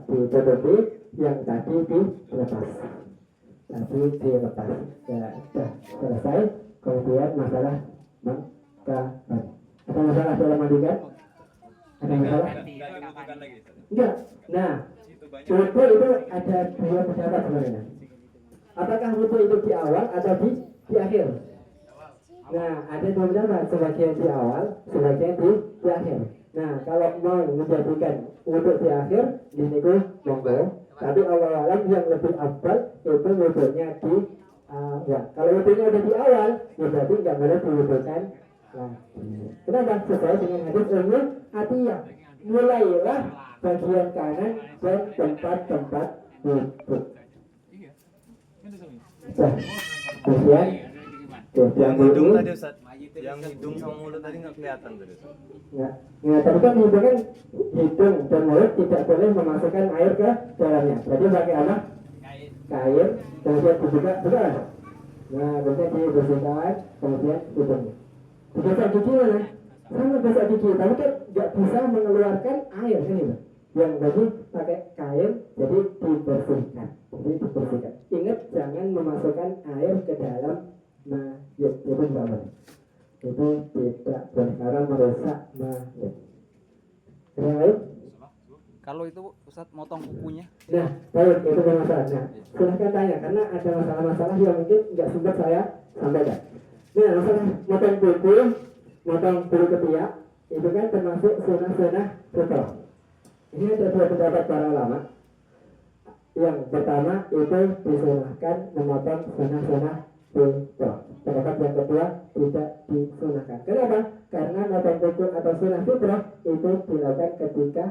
ditutupi yang tadi dilepas. Ya, sudah selesai. Kemudian masalah mengkapan. Ada masalah dalam mandikan? Ada masalah? Enggak. Nah, wudu itu ada 2 pendapat sebenarnya. Apakah wudu itu di awal atau di akhir? Nah, ada 2 pendapat, sebagian di awal, sebagian di akhir. Nah, kalau mau menjadikan wudu di akhir, di sini monggo. Tapi awal-awalan yang lebih afdal itu wudunya di awal. Kalau wudunya udah di awal, ya berarti nggak boleh diwudukan. Nah, kenapa? Sesuai dengan hadis umum atiyah. Mulailah bagian kanan dan tempat-tempat wudu. Nah, kemudian Oke, Yang dulu hidung ini, tadi Ustaz. Yang hidung sama mulut tadi nggak kelihatan tadi Ustaz. Nah, tadi kan hidung dan mulut tidak boleh memasukkan air ke dalamnya. Jadi pakai apa? Kain, kemudian dibuka, betul? Nah, kemudian dibersihkan, kemudian hidungnya. Gosok gigi mana? Sama gosok gigi, tapi kan nggak bisa mengeluarkan air kan itu. Yang tadi pakai kain, jadi dibersihkan. Jadi dibersihkan. Ingat jangan memasukkan air ke dalam mayat, itu nggak boleh. Itu tidak boleh karena merusak mayat. Ada yang lain? Kalau itu Ustaz motong kukunya. Nah, baik, itu bermasalah. Nah, silahkan tanya, karena ada masalah-masalah yang mungkin nggak sempat saya sampaikan. Nah, masalah motong kuku, motong bulu ketiak, itu kan termasuk sunah-sunah fitrah. Ini ada dua pendapat para ulama. Yang pertama itu disunahkan memotong sunah-sunah fitrah. Pendapat yang kedua tidak disunahkan. Kenapa? Karena motong kuku atau sunah fitrah itu dilakukan ketika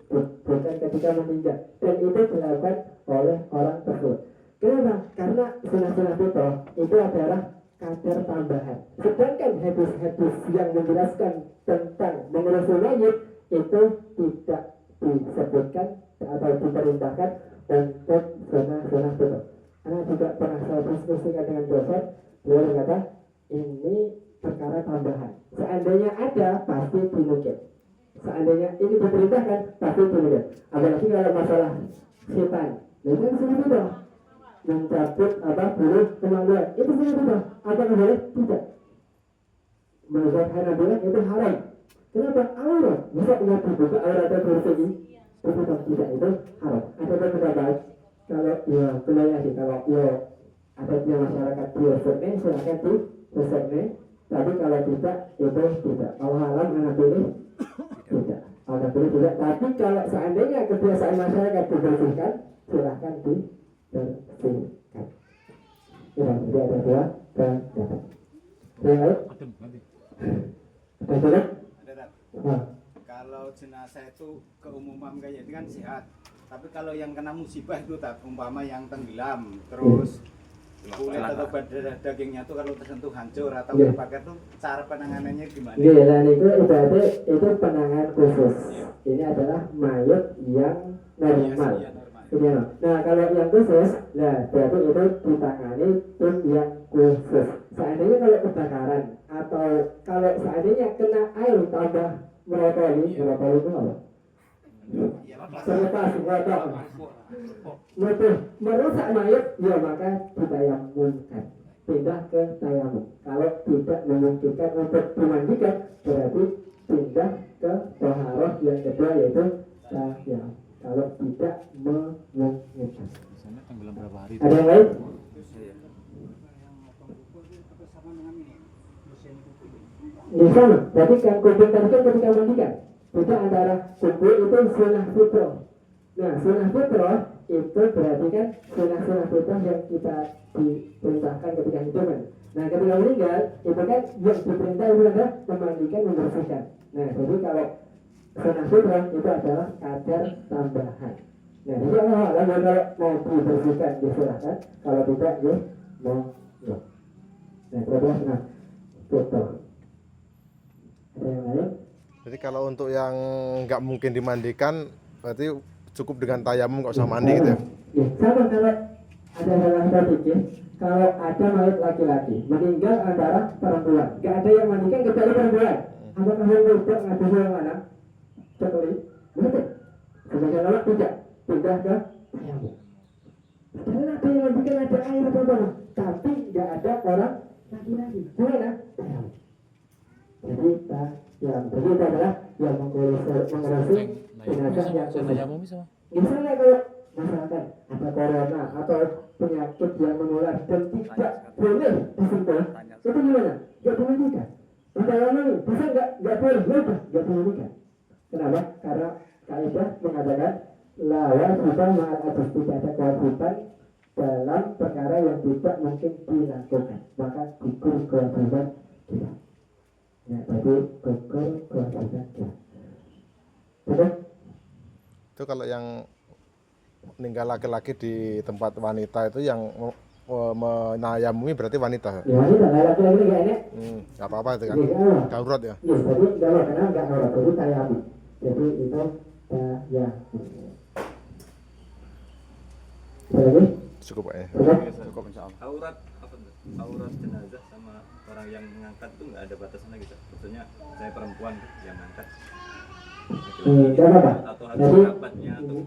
bukan ketika meninggal, dan itu dilakukan oleh orang tersebut. Kenapa? Karena sunah-sunah fitrah itu adalah kadar tambahan. Sedangkan hadis-hadis yang menjelaskan tentang mengurusi mayit itu tidak disebutkan atau diperintahkan untuk sunah-sunah fitrah. Karena juga pernah saya diskusikan dengan dosen, beliau berkata ini perkara tambahan. Seandainya ada pasti dimungkin. Seandainya ini diperintahkan pasti dimungkin. Apalagi kalau masalah setan, itu sunah fitrah. Mencabut bulu kemaluan itu sunah fitrah. Apakah boleh? Tidak. Menurut Hanabilah itu haram. Kenapa? Aurat. Bisa tidak dibuka aurat atau bersegi? Tidak, itu haram. Ada pendapat kalau ya kembali lagi, kalau ya adatnya masyarakat biasanya silakan dibersihkan. Tapi kalau tidak itu tidak. Kalau haram Hanabilah tidak. Alhamdulillah tidak. Tapi kalau seandainya kebiasaan masyarakat dibersihkan, silakan dibersihkan. Ya, jadi ada dua pendapat. Yang lain? Ada? Kalau jenazah itu keumuman kayak itu kan sehat. Tapi kalau yang kena musibah itu tak umpama yang tenggelam, terus kulit atau dagingnya itu kalau tersentuh hancur atau terbakar tuh cara penanganannya gimana? Iya, dan itu berarti itu penanganan khusus. Ini adalah mayat yang normal. Nah, kalau yang khusus, nah berarti itu ditangani tim yang khusus. Seandainya kalau kebakaran atau kalau seandainya kena air tambah merotoli itu apa? Selepas merusak mayat, ya maka ditayamumkan, pindah ke tayamum. Kalau tidak memungkinkan untuk dimandikan, berarti pindah ke taharah yang kedua yaitu tayamum. Kalau tidak memungkinkan. Ada yang lain? Di sana, berarti kan kuping tadi kan ketika mandikan. Beda antara kuku itu sunah fitrah. Nah, sunah fitrah itu berarti kan sunah-sunah fitrah yang kita diperintahkan ketika hidupan. Nah, ketika meninggal itu kan yang diperintah itu adalah memandikan, membersihkan. Nah, jadi kalau sunah fitrah itu adalah kadar tambahan. Nah, jadi kalau mau dibersihkan disilahkan, kalau tidak ya monggo. Nah, berarti sunah fitrah. Ada yang lain? Jadi kalau untuk yang nggak mungkin dimandikan, berarti cukup dengan tayamum, nggak usah mandi gitu ya? Ya, sama kalau ada salah sedikit, kalau ada mayat laki-laki meninggal antara perempuan, nggak ada yang mandikan kecuali perempuan. Apakah yang tidak ngatur yang mana? Kecuali betul. Sebagian orang tidak pindah ke tayamum. Karena ada yang mandikan ada air perempuan, tapi nggak ada orang laki-laki. Gimana? Tayamum. Jadi jadi itu adalah yang mengurusi jenazah yang Tayamum bisa. misalnya kalau masyarakat ada corona atau penyakit yang menular dan tidak boleh disentuh, itu gimana? Gak dimandikan. Tayamum ini bisa nggak boleh? Nggak dimandikan. Kenapa? Karena kaidah mengatakan lawan kita mengatakan tidak ada kewajiban dalam perkara yang tidak mungkin dilakukan, maka gugur kewajiban kita. Ya, jadi gugur kewajiban kita. Betul? Itu kalau yang meninggal laki-laki di tempat wanita itu yang menayamumi berarti wanita. Ya wanita, laki-laki nggak enak. Nggak apa-apa itu kan. Iya. Darurat ya. Iya, jadi kalau karena nggak aurat itu tayamum. Jadi itu tayamum. Apa lagi? Cukup Pak ya. Cukup insya Allah. Aurat apa tuh? Aurat jenazah sama orang yang mengangkat tuh nggak ada batasan lagi, Pak. Maksudnya saya perempuan yang mengangkat. Tidak apa-apa. Atau harus Jadi, kerabatnya atau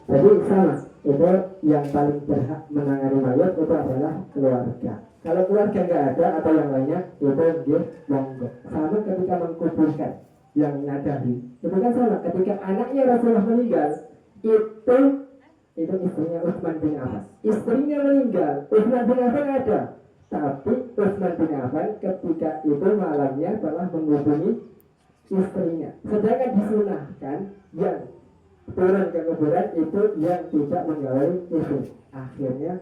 jadi sama. Itu yang paling berhak menangani mayat itu adalah keluarga. Kalau keluarga nggak ada atau yang lainnya, itu dia monggo. Sama ketika mengkuburkan yang nadari. Itu kan sama. Ketika anaknya Rasulullah meninggal, itu istrinya Utsman bin Affan. Istrinya meninggal, Utsman bin Affan ada. Tapi Utsman bin Affan ketika itu malamnya telah menghubungi istrinya. Sedangkan disunahkan yang turun ke kuburan itu yang tidak menggawai istri. Akhirnya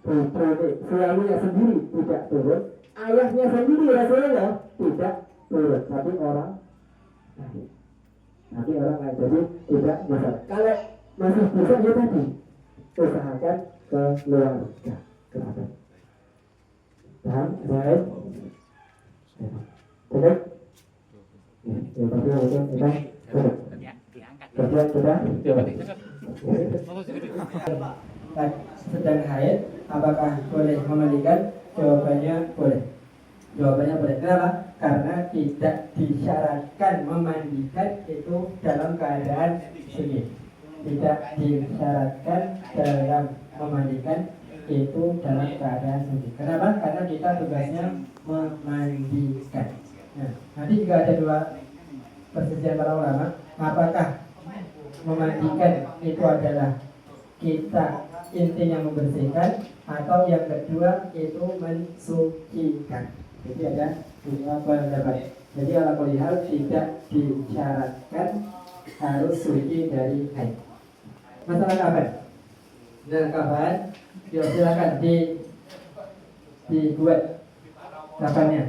suaminya sendiri tidak turun, ayahnya sendiri Rasulullah tidak turun, tapi orang lain. Jadi tidak masalah. Kalau masih bisa ya tadi usahakan ke keluarga kerabat. Paham? Baik. Benar? Ya, tapi mungkin kita sudah. Baik, sedang haid, apakah boleh memandikan? Jawabannya boleh. Jawabannya boleh. Kenapa? Karena tidak disyaratkan memandikan itu dalam keadaan suci. Tidak disyaratkan dalam memandikan itu dalam keadaan suci. Kenapa? Karena kita tugasnya memandikan. Nah, nanti juga ada dua perselisihan para ulama. Apakah memandikan itu adalah kita intinya membersihkan, atau yang kedua itu mensucikan. Jadi ada dua pendapat. Jadi ala kulli hal tidak disyaratkan harus suci dari haid. Masalah kapan? Nah, kapan? Yuk silakan dibuat kapannya.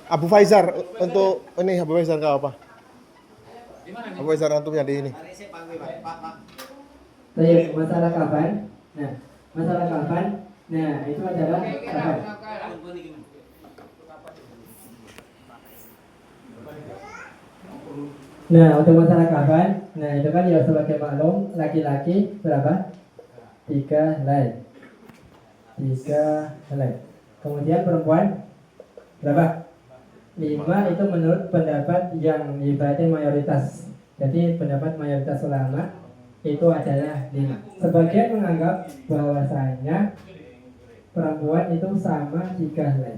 Abu Faizar untuk ini Abu Faizar kau apa? Abu Faizar antum yang di ini. Baik, masalah kapan? Nah, masalah kapan? Nah, itu adalah kapan? Nah, untuk masalah kapan? Nah, itu kan ya sebagai maklum, laki-laki berapa? 3 helai. 3 helai. Kemudian perempuan berapa? 5 itu menurut pendapat yang ibaratnya mayoritas. Jadi pendapat mayoritas ulama itu adalah 5. Sebagian menganggap bahwasanya perempuan itu sama 3 helai.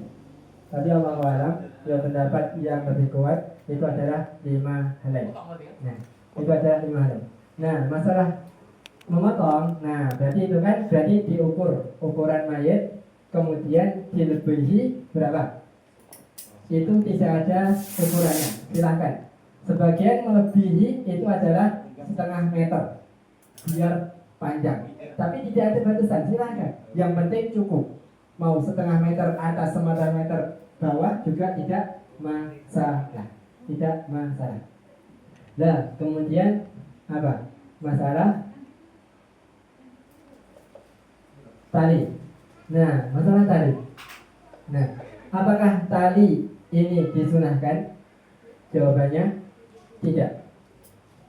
Tapi Allah alam, ya pendapat yang lebih kuat itu adalah 5 helai. Nah, itu adalah 5 helai. Nah, masalah memotong, nah berarti itu kan berarti diukur ukuran mayat, kemudian dilebihi berapa? Itu tidak ada ukurannya, silakan. Sebagian melebihi itu adalah 0,5 meter biar panjang, tapi tidak ada batasan, silakan. Yang penting cukup. Mau 0,5 meter atas, 1 meter bawah juga tidak masalah, tidak masalah. Nah, kemudian apa? Masalah tali. Nah, masalah tali. Nah, apakah tali ini disunahkan? Jawabannya tidak.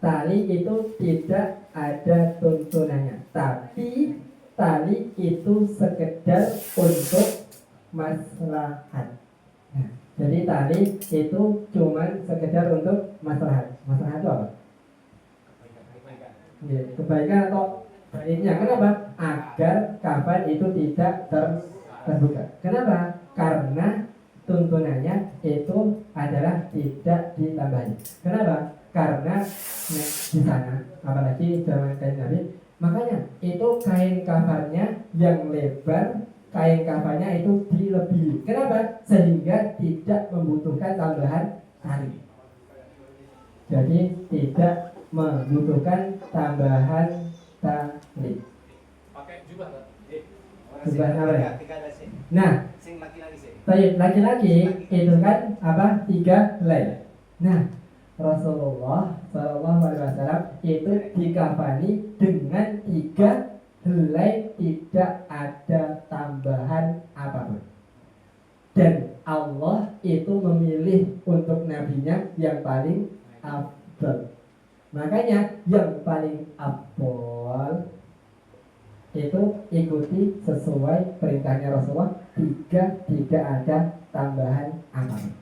Tali itu tidak ada tuntunannya, tapi tali itu sekedar untuk maslahat. Nah, jadi tali itu cuman sekedar untuk maslahat. Maslahat itu apa? Ya, kebaikan atau baiknya. Kenapa? Agar kafan itu tidak terbuka. Kenapa? Karena tuntunannya itu adalah tidak ditambahi. Kenapa? Karena di sana, apalagi zaman kain Nabi, makanya itu kain kafannya yang lebar, kain kafannya itu dilebihi. Kenapa? Sehingga tidak membutuhkan tambahan tali. Jadi tidak membutuhkan tambahan tali. pakai jubah, Pak. Jubah apa ya? Nah, laki-laki itu kan apa? 3 helai. Nah, Rasulullah Shallallahu Alaihi Wasallam itu dikafani dengan 3 helai, tidak ada tambahan apapun. Dan Allah itu memilih untuk nabinya yang paling afdal. Makanya yang paling afdal itu ikuti sesuai perintahnya Rasulullah, tidak ada tambahan apapun.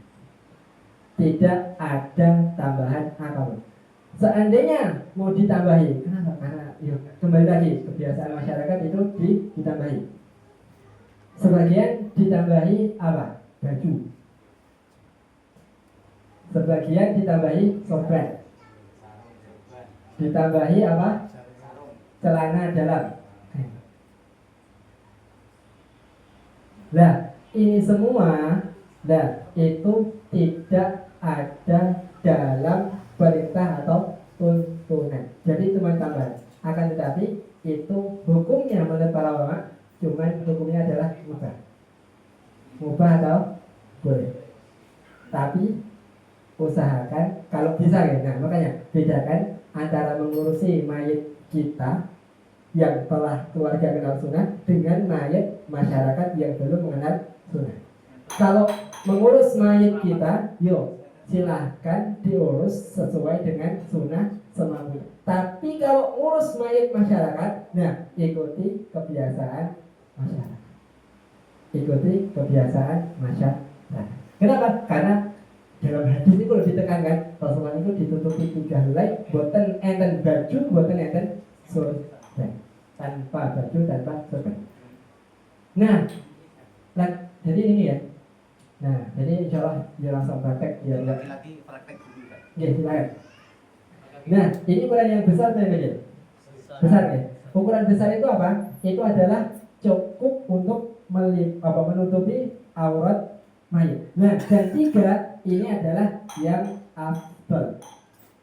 Tidak ada tambahan apapun. Seandainya mau ditambahi, kenapa? Karena yuk, kembali lagi kebiasaan masyarakat itu ditambahi. Sebagian ditambahi apa? Baju. Sebagian ditambahi sorban. Ditambahi apa? Celana dalam. Nah, ini semua itu tidak ada dalam perintah atau tuntunan. Jadi cuma tambahan. Akan tetapi itu hukumnya menurut para ulama, cuman hukumnya adalah mubah. Mubah atau boleh. Tapi usahakan kalau bisa ya. Nah, makanya bedakan antara mengurusi mayit kita yang telah keluarga kenal sunnah dengan mayit masyarakat yang belum mengenal sunnah. Kalau mengurus mayit kita, yuk silahkan diurus sesuai dengan sunnah semampunya. Tapi kalau urus mayit masyarakat, nah ikuti kebiasaan masyarakat. Ikuti kebiasaan masyarakat. Kenapa? Karena dalam hadis itu lebih ditekankan Rasulullah itu ditutupi 3 helai, boten enten baju, boten enten sorban. Tanpa baju, tanpa sorban. Nah, jadi ini ya. Nah, jadi insya Allah dia langsung praktek biar Laki-laki praktek dulu kan. Ya, silakan. Nah, ini ukuran yang besar atau yang kecil? Besar ya. Ukuran besar itu apa? Itu adalah cukup untuk menutupi aurat mayit. Nah, dan 3 ini adalah yang afdal.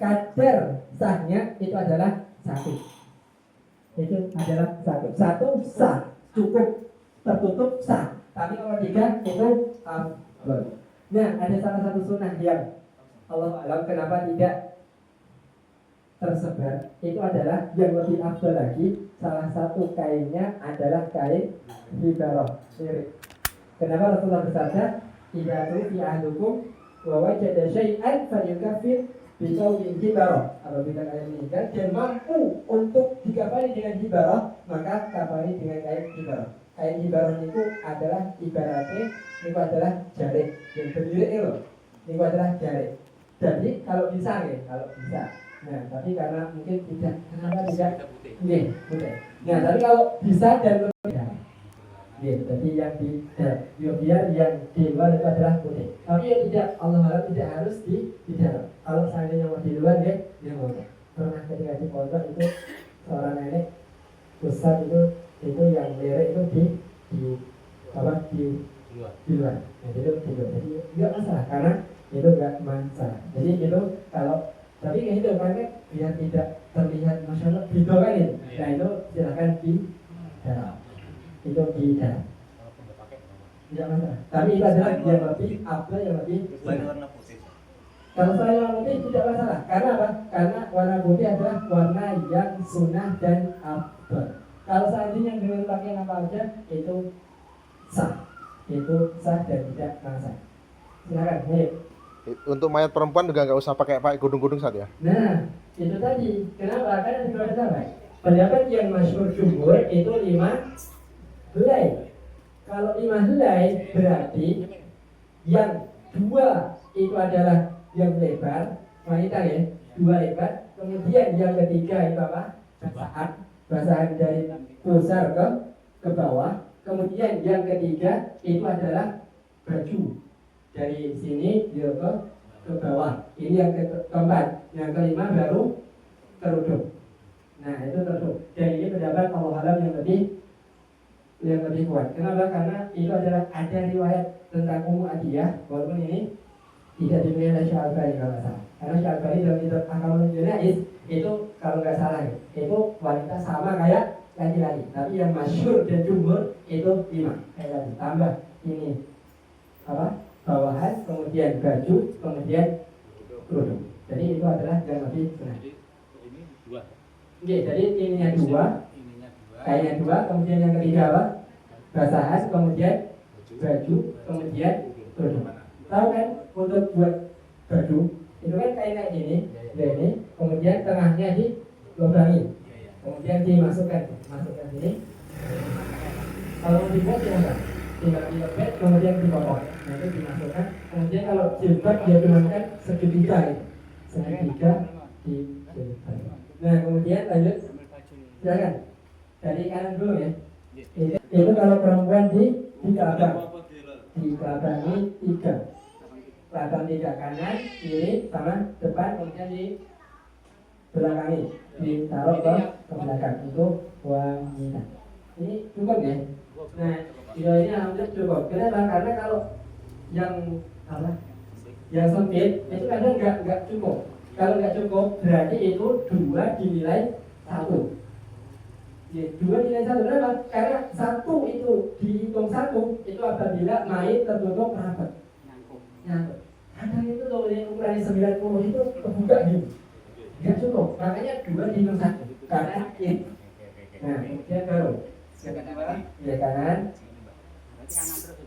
Kadar sahnya itu adalah 1. Itu adalah 1. 1 sah, cukup tertutup sah. Tapi kalau 3 itu afdal. Nah, ada salah satu sunnah yang Allah alam kenapa tidak tersebar, itu adalah yang lebih afdal lagi. Salah satu kainnya adalah kain hibarah. Kenapa Rasulullah bersabda, "Idza tufi ahlukum wa wajada syai'an falyukaffir bi thawbin hibarah." Apabila kalian meninggal dan mampu untuk dikafani dengan hibarah, maka kafani dengan kain hibarah. Kain hibarah itu adalah ibaratnya itu adalah jarik yang berdiri itu. Itu adalah jarik. Jadi kalau bisa ya, kalau bisa. Nah, tapi karena mungkin tidak, kenapa tidak? Iya, putih. Nah, tapi kalau bisa dan lebih. Ya, jadi yang biar yang di luar itu adalah putih. Tapi yang tidak, Allah harap tidak harus di dalam. Kalau seandainya mau di luar ya, dia mau. Pernah ketika di pondok itu seorang nenek ustaz itu yang merek itu di luar. Nah, jadi di luar. Jadi nggak masalah karena itu nggak masalah. Jadi itu kalau tapi kayak itu karena biar tidak terlihat masalah gitu kan itu. Nah itu silakan di dalam. Itu di dalam. Tidak masalah. Tapi itu adalah yang lebih apa yang lebih. Warna putih. Kalau saya warna putih tidak masalah. Karena apa? Karena warna putih adalah warna yang sunnah dan afdal. Kalau seandainya dengan pakaian apa aja itu sah. Itu sah dan tidak masalah. Silakan. Ayo. Untuk mayat perempuan juga nggak usah pakai gudung-gudung saat ya. Nah, itu tadi. Kenapa? Karena tidak ada tambahan. Pendapat yang masyhur jumhur itu 5 helai. Kalau 5 helai berarti yang 2 itu adalah yang lebar, wanita ya, 2 lebar. Kemudian yang ketiga itu apa? Basahan dari pusar ke bawah. Kemudian yang ketiga itu adalah baju. Dari sini dia ke bawah. Ini yang keempat. Yang kelima baru kerudung. Nah itu kerudung. Dan ini pendapat Allah alam yang lebih kuat. Kenapa? Karena itu adalah ada riwayat tentang Ummu Adiyah. Walaupun ini tidak dimiliki oleh Syalbani kalau nggak salah. Karena Syalbani dalam kitab Ahkamul Janaiz itu kalau nggak salah ya, itu wanita sama kayak laki-laki. Tapi yang masyhur dan jumhur itu 5 kayak tadi. Tambah ini apa? Bawahan, kemudian baju, kemudian kerudung. Jadi itu adalah yang lebih benar. Ini dua. Oke, jadi ininya dua, Ininya dua. kainnya dua, kemudian yang ketiga apa? Basahan, kemudian baju, kemudian kerudung. Tahu kan untuk buat baju itu kan kain kayak gini, ini, kemudian tengahnya dilubangi, kemudian dimasukkan sini. Kalau dibuat silahkan, tinggal dilepet, kemudian dipotong, nanti dimasukkan. Kemudian kalau jilbab dia gunakan segitiga, segitiga di jilbab. Nah kemudian lanjut, silakan dari kanan dulu ya. Itu kalau perempuan di kelabang ini 3. Kelabang 3 kanan, kiri, sama depan, kemudian di belakangi, ditaruh ke belakang untuk wanita. Ini cukup ya. Nah, video ini alhamdulillah cukup. Kenapa? Karena kalau yang yang sempit itu kadang nggak cukup. Kalau nggak cukup, berarti itu 2 dinilai 1. Ya, 2 nilai 1 kenapa? Karena 1 itu dihitung 1 itu apabila main tertutup rapat. Nyangkut. Kadang itu kalau yang ukurannya 90 itu terbuka gini. Nggak cukup. Makanya 2 dihitung 1. Karena ini. Nah, kemudian baru. Ya kanan.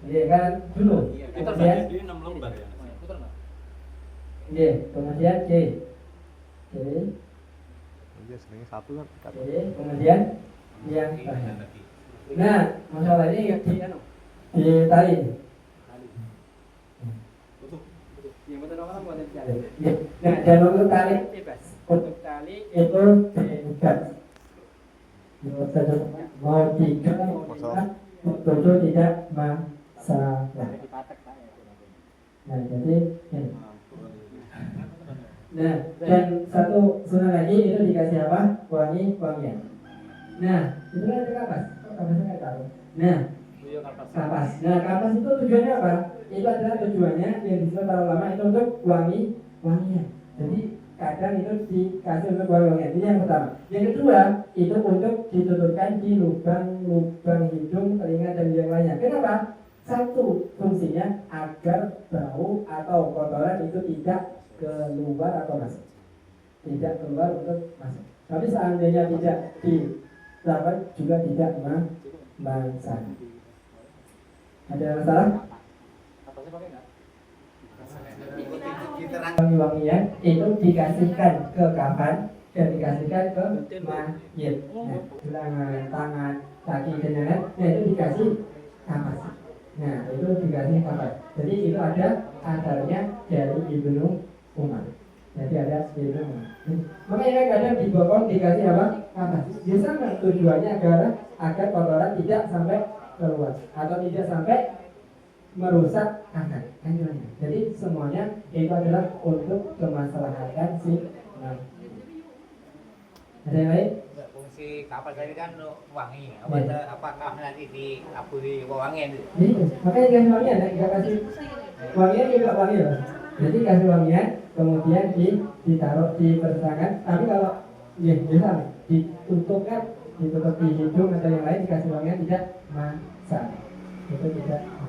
Ya kan dulu. Kemudian Jadi 6 lembar ya. ya, kemudian C. Iya, sebenarnya satu kan. Kemudian yang terakhir. Nah, masalah ini di tali. Yang betul orang buat Nah, dan untuk tali untuk tali itu bebas. Mau 3 mau 5 tujuh tidak masalah. dipatek Pak ya. Nah, jadi ini. Nah, dan satu sunnah lagi itu dikasih apa? Wangian. Nah, itu kan ada kapas. Kapasnya nggak tahu. Nah, kapas. Nah, kapas itu tujuannya apa? Itu adalah tujuannya yang disebut para ulama itu untuk wangian. Jadi kadang itu dikasih untuk wangian. Ini yang pertama. Yang kedua itu untuk ditutupkan di lubang hidung, telinga dan yang lainnya. Kenapa? Satu fungsinya agar bau atau kotoran itu tidak keluar atau masuk, tidak keluar untuk masuk. Tapi seandainya tidak dilakukan juga tidak masalah. Ada masalah? Wangi-wangian itu dikasihkan ke kapan dan dikasihkan ke mayit. Nah, gelangan, tangan, kaki dan lain-lain. Nah itu dikasih kapas. Nah itu dikasih kapas. Jadi itu ada asalnya dari Ibnu Umar. Jadi ada Ibnu Umar. Makanya kadang dibokong dikasih apa? Kapas. Biasanya tujuannya agar kotoran tidak sampai keluar atau tidak sampai merusak akar. Jadi semuanya itu adalah untuk kemaslahatan si ada yang lain? Fungsi kapal tadi kan wangi. Apakah nanti diaburi wangian? Makanya kasih wangian, nggak kasih wangian juga wangi loh. Jadi kasih wangian, kemudian ditaruh di persidangan. Tapi kalau bisa ditutup di hidung atau yang lain dikasih wangian tidak masalah. Itu tidak masalah.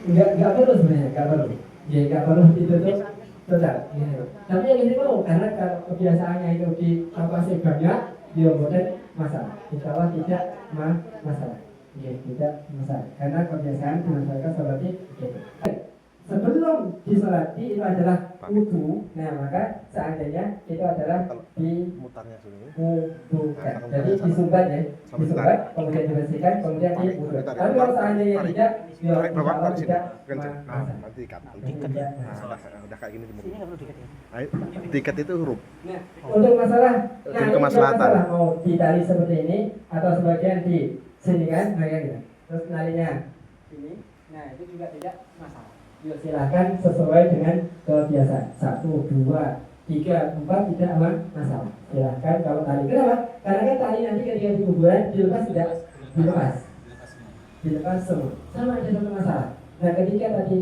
Enggak perlu sebenarnya, enggak perlu. Ya enggak perlu ditutup total. Ya. Tapi yang ini mau karena kalau kebiasaannya itu di kapasnya banyak, dia kemudian masalah. Insya Allah tidak masalah. Ya, tidak masalah. Karena kebiasaan dimasalahkan seperti itu. Sebelum disolati itu adalah wudu. Nah maka seandainya itu adalah diwudukan. Jadi disumbat ya, disumbat, kemudian dibersihkan, kemudian diwudu. Tapi kalau seandainya tidak, kalau tidak nanti ikat. Udah kayak gini diikat itu huruf. Nah, untuk masalah, kemaslahatan. Mau ditali seperti ini atau sebagian di sini kan, bagian gitu. Terus nalinya ini, nah itu juga tidak masalah. Yuk silahkan sesuai dengan kebiasaan. 1, 2, 3, 4 tidak masalah. Silahkan kalau tali. Kenapa? Karena kan tali nanti ketika di kuburan dilepas tidak? Dilepas semua. Sama ada satu masalah. Nah ketika tadi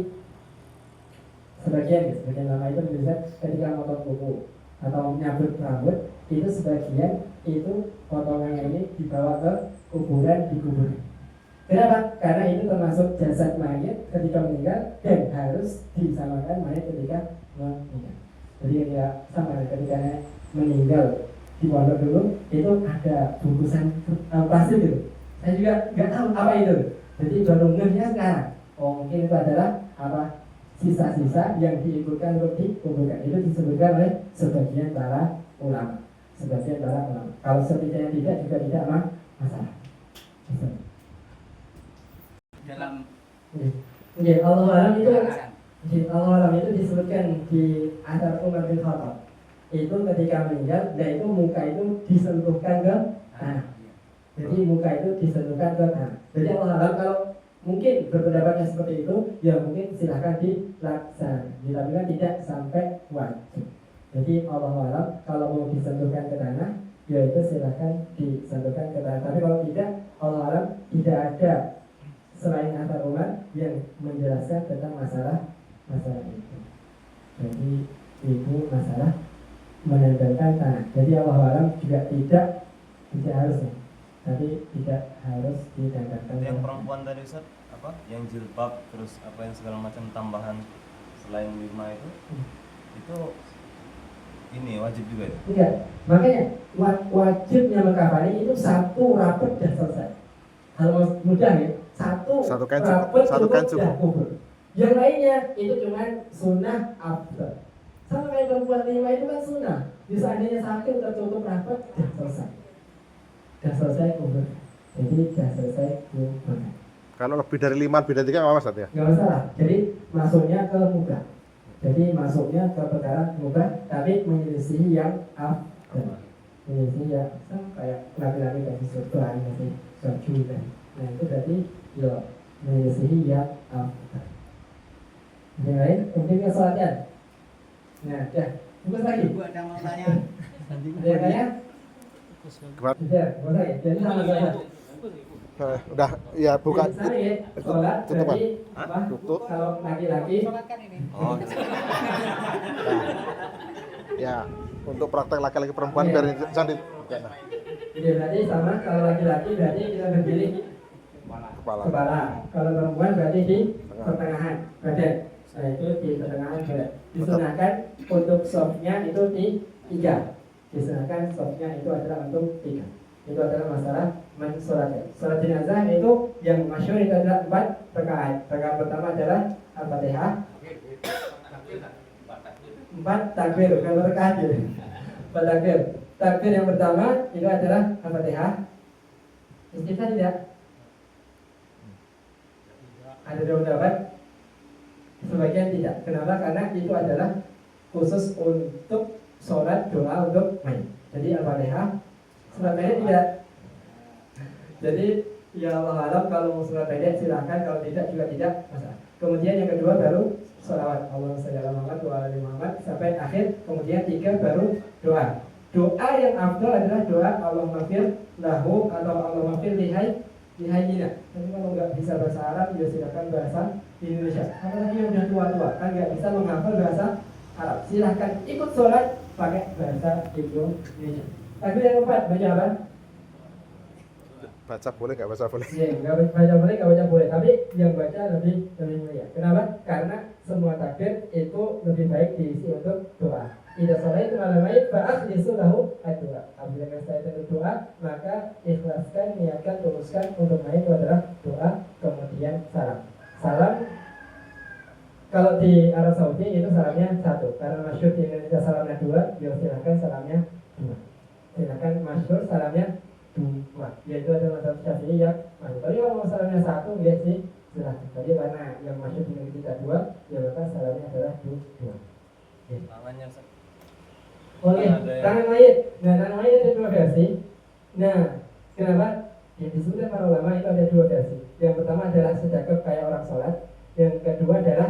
sebagian lama itu bisa ketika motong kuku atau nyabut rambut itu sebagian itu potongannya ini dibawa ke kuburan dikuburkan. Kenapa? Karena itu termasuk jasad mayat ketika meninggal dan harus disamakan mayat ketika meninggal. Jadi ya sama ketika meninggal di pondok dulu itu ada bungkusan plastik gitu. Saya juga nggak tahu apa itu. Jadi baru ngehnya sekarang. Oh mungkin itu adalah apa sisa-sisa yang diikutkan untuk dikumpulkan. Itu disebutkan oleh sebagian para ulama. Sebagian para ulama. Kalau sepertinya tidak juga tidak masalah. Dalam Allah alam itu disebutkan di Athar Umar bin Khattab. Itu ketika meninggal, dan itu muka itu disentuhkan ke tanah. Jadi muka itu disentuhkan ke tanah. Jadi Allah alam kalau mungkin berpendapatnya seperti itu, ya mungkin silahkan dilaksanakan. Tapi kan tidak sampai wajib. Jadi Allah alam kalau mau disentuhkan ke tanah, ya itu silahkan disentuhkan ke tanah. Tapi kalau tidak, Allah alam tidak ada selain Athar Umar yang menjelaskan tentang masalah itu. Jadi itu masalah menempelkan tanah. Jadi Allah alam juga tidak harus, tapi tidak harus ditempelkan. Yang perempuan tadi Ustaz apa? Yang jilbab terus apa yang segala macam tambahan selain 5 itu ini wajib juga ya? Tidak. Makanya wajibnya mengkafani itu satu rapet dan selesai. Hal mudah ya. Satu kain rapet cukup. kubur. Yang lainnya itu cuma sunnah after. Sama kayak perempuan 5 itu kan sunnah. Di seandainya sakit tertutup rapet dan selesai. Dan selesai kubur. Jadi sudah selesai kubur. Kalau lebih dari 5, lebih dari 3 nggak apa-apa Ustaz ya? Nggak masalah. Jadi masuknya ke muka. Jadi masuknya ke perkara muka, tapi menyelisihi yang after. Menyelisihi yang sama kayak laki-laki kasih surga, kasih baju dan. Nah itu berarti ya menyelisihi yang after. Yang lain, mungkin ke sholatnya. Nah, ya, bungkus lagi. Ibu ada mau tanya. Ada yang tanya? Sudah, bungkus lagi. Jadi sama-sama. Udah, ya buka. Sama ya, sholat Tutup, berarti apa? Tutup. Kalau laki-laki. Sholatkan ini. Oh. Ya, untuk praktek laki-laki perempuan biar cantik. Ya, berarti sama. Kalau laki-laki berarti kita berdiri di kepala. Kalau perempuan berarti di pertengahan badan. Nah itu di pertengahan badan. Disunahkan untuk softnya itu di 3. Disunahkan softnya itu adalah untuk 3. Itu adalah masalah mensolatkan. Sholat jenazah itu yang masyhur itu adalah 4 rakaat. Rakaat pertama adalah Al-Fatihah. 4 takbir, bukan rakaat ya. 4 takbir. Takbir yang pertama itu adalah Al-Fatihah. Istighfar tidak? Ada 2 pendapat? Sebagian tidak. Kenapa? Karena itu adalah khusus untuk sholat doa untuk mayit. Jadi Al-Fatihah, surat pendek tidak. Jadi ya Allah alam kalau mau surat pendek silahkan, kalau tidak juga tidak masalah. Kemudian yang kedua baru sholawat Allahumma sholli ala Muhammad wa ala ali Muhammad sampai akhir. Kemudian 3 baru doa. Doa yang afdal adalah doa Allahumma fir lahu atau Allahumma fir lihayyina. Tapi kalau nggak bisa bahasa Arab ya silakan bahasa Indonesia. Apalagi yang udah tua-tua kan nggak bisa menghafal bahasa Arab, silahkan ikut sholat pakai bahasa Indonesia. Tapi yang keempat baca apa? Baca boleh nggak baca boleh? Iya, nggak baca boleh, nggak baca boleh. Tapi yang baca lebih mulia. Kenapa? Karena semua takbir itu lebih baik diisi untuk doa. Idza sholaitum ala mayyit fa akhlisu lahu ad-du'a. Apabila kalian berdoa, maka ikhlaskan, niatkan, tuluskan untuk mayit itu adalah doa, kemudian salam. Salam kalau di Arab Saudi itu salamnya 1. Karena masyhur di Indonesia salamnya 2, ya silakan salamnya 2. Silakan masyhur salamnya 2. Yaitu adalah mazhab Syafi'i yang masyhur. Tapi kalau salamnya 1, ya sih silakan. Jadi karena yang masyhur di Indonesia 2, ya maka salamnya adalah 2. Tangannya Oke, tangan mayit. Nah, tangan mayit ada 2 versi. Nah, kenapa? Yang disebutkan para ulama itu ada 2 versi. Yang pertama adalah sedekap kayak orang sholat. Yang kedua adalah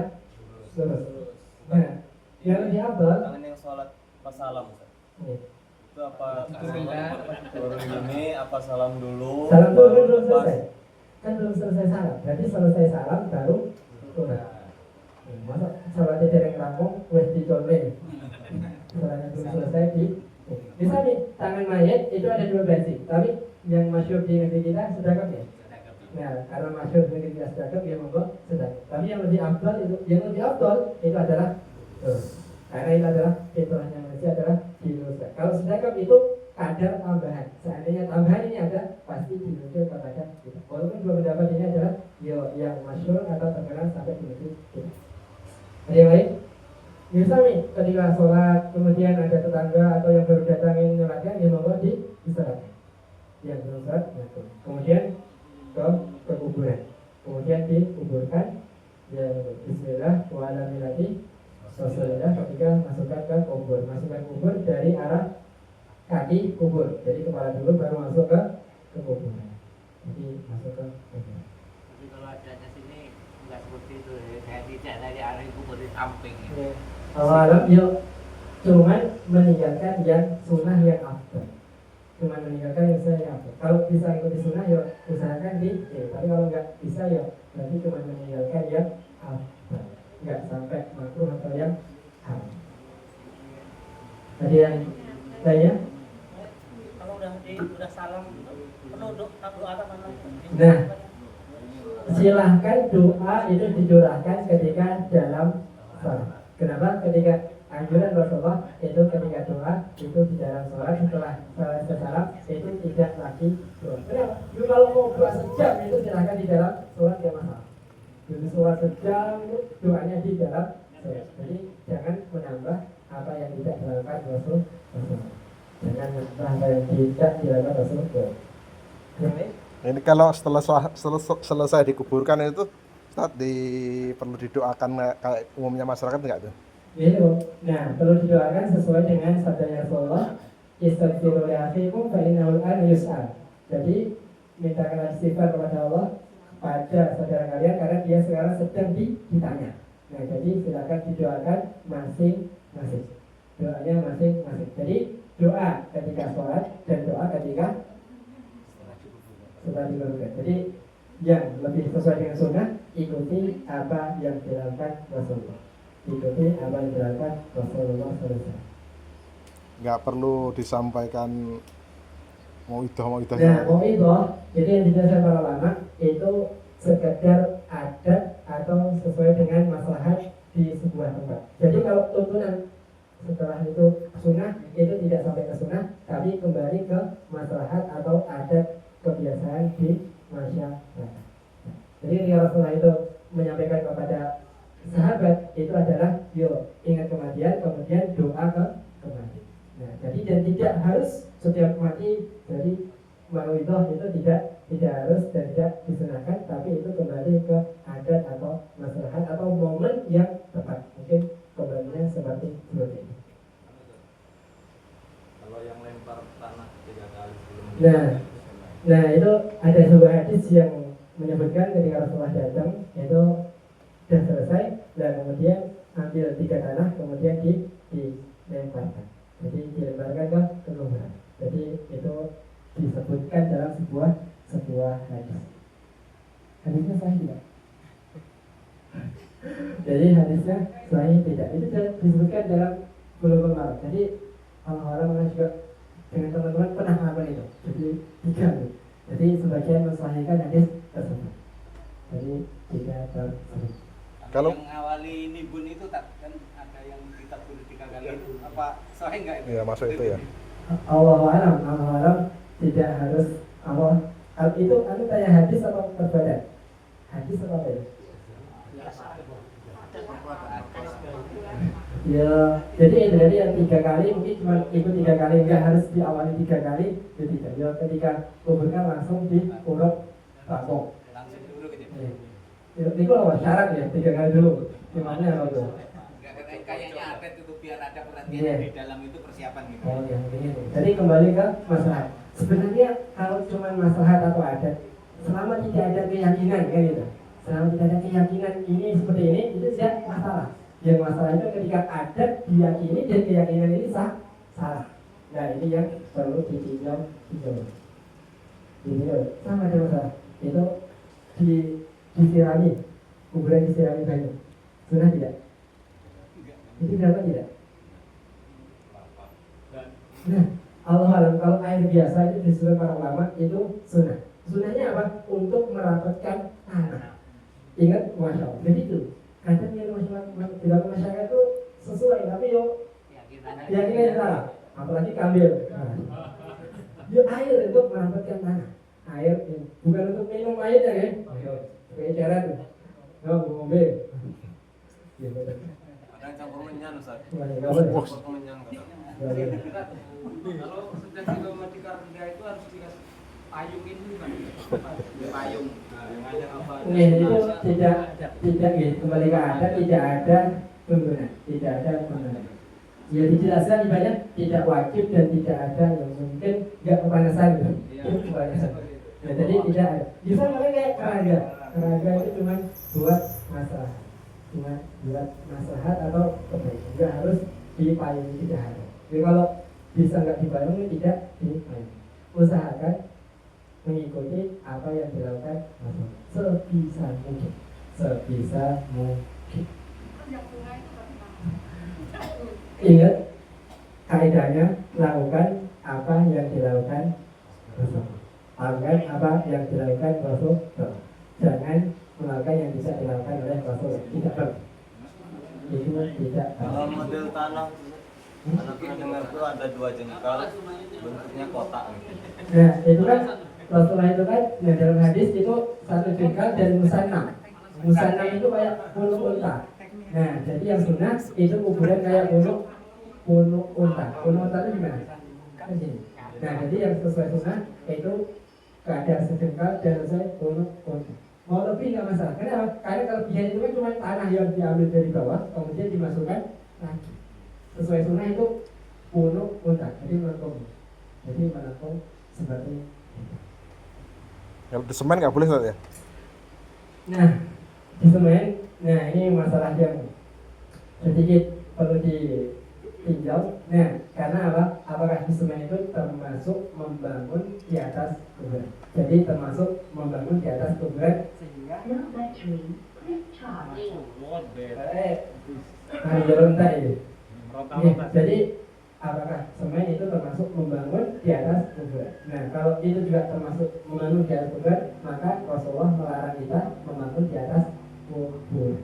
lurus. Nah, yang lebih abdul. tangan yang sholat pas salam Ustaz. Itu apa? Baru ini apa salam dulu? Salam dulu kan belum selesai. Kan belum selesai salam. Berarti selesai salam baru sholat. Masa sholatnya dereng rampung, wes dicoleng. Sholatnya belum selesai bisa nih tangan mayat itu ada 2 versi. Tapi yang masyhur di negeri kita sedekap ya. Nah, karena masyhur dengan kita sedekah, ya monggo sedekah. Tapi yang lebih afdal itu adalah karena itu adalah fitrahnya manusia adalah dinusir. Kalau sedekah itu kadar tambahan. Seandainya tambahan ini ada, pasti dinusir kepada kita. Walaupun dua pendapat ini adalah yang masyhur atau terkenal sampai dinusir kita. Ada yang lain? Misalnya ketika sholat, kemudian ada tetangga atau yang baru datang ingin menyolatkan, ya monggo disolatkan. Yang belum sholat, kemudian ke kuburan, kemudian dikuburkan. Ya Bismillah wa ala millati Rasulillah ketika masukkan ke kubur. Masukkan kubur dari arah kaki kubur. Jadi kepala dulu baru masuk ke kuburan. Jadi masuk ke kubur. Tapi kalau ada sini enggak seperti itu ya. Saya tidak dari arah kubur di samping. Ya. Awalam yuk cuman meninggalkan yang sunnah yang afdal. Cuman meninggalkan yang sunnah yang afdal. Kalau bisa ikuti sunnah yuk usahakan tapi kalau nggak bisa yuk berarti cuma meninggalkan yang afdal. Nggak sampai makruh atau yang haram. Tadi yang lainnya? Kalau udah salam penuh doa apa Nah, silahkan doa itu dicurahkan ketika dalam sholat. Kenapa? Ketika anjuran Rasulullah itu ketika doa itu di dalam sholat setelah selesai salam itu tidak lagi doa. Kenapa? Kalau mau doa sejam itu silahkan di dalam sholat ya masalah. Jadi sholat sejam doanya di dalam sholat. Jadi jangan menambah apa yang tidak dilakukan Rasul. Jangan menambah apa yang tidak dilakukan Rasul. Ini kalau setelah selesai dikuburkan itu Ustaz, perlu didoakan kayak umumnya masyarakat enggak tuh? Nah, perlu didoakan sesuai dengan sabda Rasulullah, istaghfiru li akhikum fa innahu al-an yus'al. Jadi mintakanlah istighfar kepada Allah pada saudara kalian karena dia sekarang sedang ditanya. Nah, jadi silakan didoakan masing-masing. Doanya masing-masing. Jadi doa ketika sholat dan doa ketika setelah dikuburkan. Jadi yang lebih sesuai dengan sunnah, ikuti apa yang dilakukan Rasulullah. Ikuti apa yang dilakukan Rasulullah SAW. Nggak perlu disampaikan mau idah. Nah, jadi yang dijelaskan para ulama itu sekedar adat atau sesuai dengan maslahat di sebuah tempat. Jadi kalau tuntunan setelah itu sunnah itu tidak sampai ke sunnah, tapi kembali ke maslahat atau adat kebiasaan di masyarakat. Jadi Rasulullah itu menyampaikan kepada sahabat itu adalah ingat kematian, kemudian doa ke kematian. Nah, jadi dan tidak harus setiap mati jadi mauidhah itu tidak harus dan tidak disunahkan, tapi itu kembali ke adat atau maslahat atau momen yang tepat. Mungkin kembalinya seperti ini. Kalau yang lempar tanah 3 kali sebelum Nah itu ada sebuah hadis yang menyebutkan ketika Rasulullah datang itu sudah selesai dan kemudian ambil 3 tanah kemudian dilemparkan. Jadi dilemparkan ke kuburan. Jadi itu disebutkan dalam sebuah hadis. Hadisnya sahih tidak? Jadi hadisnya sahih tidak. Itu disebutkan dalam Bulughul Maram. Jadi orang-orang juga dengan teman-teman pernah hafal itu. Jadi 3. Jadi sebagian mensahihkan hadis tersebut. Jadi tidak tersebut. Kalau yang awali nibun itu tak kan ada yang kita boleh 3 kali itu apa sahih enggak itu? Iya, masuk itu ya. Allah alam tidak harus Allah itu tanya hadis atau perbadan? Hadis atau apa ya? Ya, jadi yang 3 kali mungkin cuma ikut 3 kali, enggak harus diawali 3 kali, jadi tidak. Ya, ketika kuburkan langsung diurut bakok. Langsung dulu gitu. Ya, itu apa syarat ya 3 kali dulu. Gimana kalau itu? Kayaknya ada itu biar ada perhatian di dalam itu persiapan gitu. Oh ya, begini. Jadi kembali ke maslahat. Sebenarnya kalau cuma maslahat atau adat, selama tidak ada keyakinan kan gitu. Selama tidak ada keyakinan ini seperti ini, itu tidak masalah. Yang masalah itu ketika adat diyakini dan keyakinan ini salah. Nah ini yang perlu ditinjau. Ini sama ada masalah. Itu disirami, kuburan disirami banyak. Sunnah tidak? Itu berapa tidak? Nah, Allah alam kalau air biasa itu disuruh para ulama itu sunnah. Sunahnya apa? Untuk merapatkan tanah. Ingat, masya Allah. Begitu. Kadang yang di dalam masyarakat itu sesuai, tapi yo keyakinan salah. Apalagi kambil. Yo air untuk merapatkan tanah. Air bukan untuk minum airnya kan? Kayak cara tuh. Ngombe. Ada yang campur menyan Ustaz. Campur menyan. Kalau sudah kilometer 3 itu harus dikasih payung ini kan? Payung. Ini itu tidak kembali ke ada, tidak ada penggunaan, tidak ada penggunaan. Ya dijelaskan ibaratnya tidak wajib dan tidak ada yang mungkin nggak kepanasan gitu. Itu kepanasan. Ya, jadi tidak ada. Bisa pakai kayak keraga. Keraga itu cuma buat masalah, cuma buat maslahat atau kebaikan. Nggak harus dipayungi, tidak ada. Jadi kalau bisa nggak dipayungi, tidak dipayungi. Usahakan mengikuti apa yang dilakukan sebisa mungkin, sebisa mungkin. Ingat kaidahnya, lakukan apa yang dilakukan Rasul. Lakukan apa yang dilakukan Rasul. Jangan melakukan yang bisa dilakukan oleh Rasul. Tidak perlu. Itu tidak. Kalau model tanah, anak pernah dengar itu ada 2 jengkal, bentuknya kotak. Nah, itu kan Rasulullah itu kan dalam hadis itu 1 jengkal dan musannam. Musannam itu kayak punuk unta. Nah, jadi yang sunnah itu kuburan kayak punuk unta. Punuk unta itu gimana? Kan sini. Nah, jadi yang sesuai sunnah itu keadaan sejengkal dan sesuai punuk unta. Mau lebih nggak masalah. Kenapa? Karena kelebihan itu kan cuma tanah yang diambil dari bawah, kemudian dimasukkan lagi. Sesuai sunnah itu punuk unta. Jadi melengkung. Jadi melengkung seperti itu. Kalau di semen nggak boleh Ustaz ya? Nah, di semen, nah ini masalah yang sedikit perlu ditinjau. Nah, karena apa? Apakah di semen itu termasuk membangun di atas kuburan? Jadi termasuk membangun di atas kuburan sehingga jadi apakah semen itu termasuk membangun di atas kuburan? Nah, kalau itu juga termasuk membangun di atas kuburan, maka Rasulullah melarang kita membangun di atas kuburan.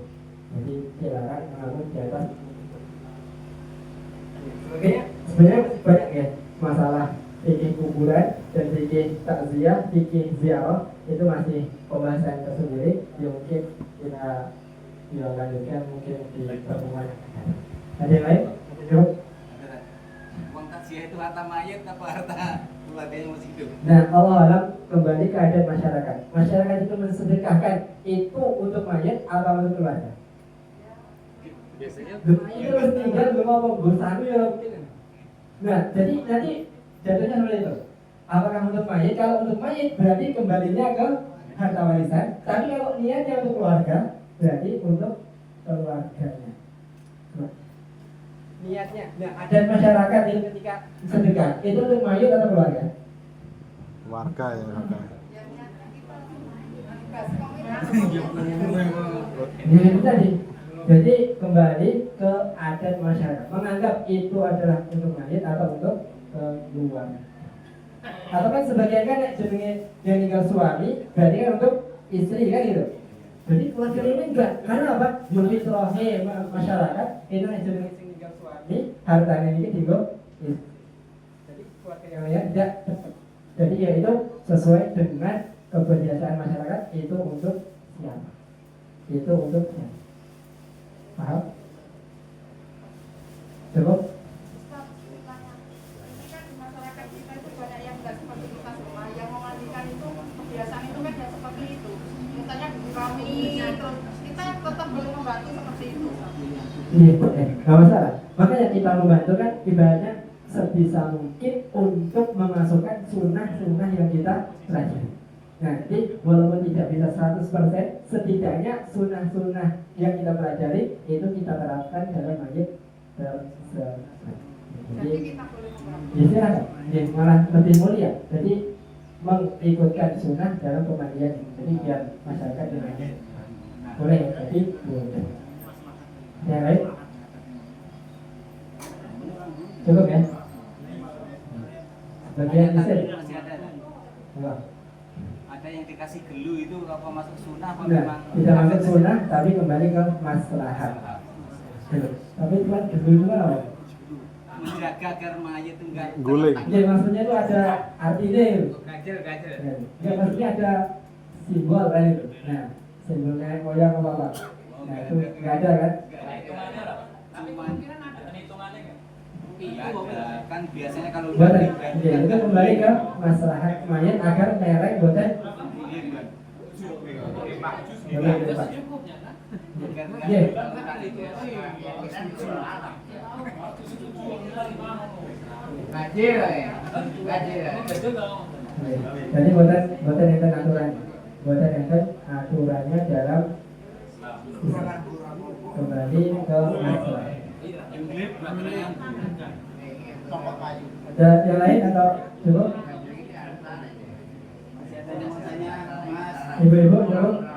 Jadi dilarang membangun di atas kuburan. Oke, sebenarnya banyak ya masalah fikih kuburan dan fikih takziah, fikih ziarah itu masih pembahasan tersendiri yang mungkin kita lanjutkan mungkin di pertemuan. Ada yang lain? Yuk. Uang takziah itu harta mayat apa harta keluarga yang masih hidup? Nah, Allah alam kembali ke adat masyarakat. Masyarakat itu mensedekahkan itu untuk mayat atau untuk keluarga? Biasanya Itu harus tinggal ngomong bersatu ya. Nah, jadi nanti jatuhnya seperti itu. Apakah untuk mayat? Kalau untuk mayat berarti kembalinya ke harta warisan. Tapi kalau niatnya untuk keluarga berarti untuk keluarganya. Niatnya, nah adat masyarakat itu ketika sedekah itu untuk mayat atau keluarga? Warga ya, warga. Ya itu tadi. Jadi kembali ke adat masyarakat, menganggap itu adalah untuk mayat atau untuk keluarga. Atau kan sebagian kan jenenge yang tinggal suami berarti kan untuk istri kan gitu. Jadi keluarga ini enggak, karena apa? Fitrahnya masyarakat itu yang jenenge tinggal suami hartanya ini digo. Jadi keluarga yang lain tidak. Jadi ya itu sesuai dengan kebiasaan masyarakat itu untuk siapa? Itu untuk siapa? Paham? Cukup? Ini kan di masyarakat kita itu banyak yang nggak seperti kita semua. Yang memandikan itu kebiasaan itu kan tidak seperti itu. Misalnya kami terus kita tetap boleh membantu seperti itu. Iya, nggak masalah. Makanya kita membantu kan ibaratnya sebisa mungkin untuk memasukkan sunnah-sunnah yang kita pelajari. Nah, jadi walaupun tidak bisa 100%, setidaknya sunnah-sunnah yang kita pelajari itu kita terapkan dalam mayit tersebut. Jadi kita boleh membantu. Jadi malah lebih mulia. Jadi mengikutkan sunnah dalam pemandian. Jadi biar masyarakat yang boleh. Jadi boleh. Yang lain? Cukup ya? Bagian di sini. dikasih gelu itu apa masuk sunnah apa Nah, memang tidak masuk sunnah tapi kembali ke maslahat. Tapi cuma dulu apa? menjaga agar mayat itu enggak Guling. Ya maksudnya itu ada artinya itu. Gajel. Ya maksudnya ada simbol kan itu. Nah, simbolnya moyang apa? Nah, itu nggak ada kan? cuman iya ada. Kan biasanya kalau Buatan. Ya, itu kembali ke maslahat mayat agar merek buatan boleh Pak. Iya. Jadi buatan enten aturan, buatan enten aturannya dalam kembali ke masalah. Ada yang lain atau cukup? masih ada yang mau tanya Mas Ibu-ibu cukup?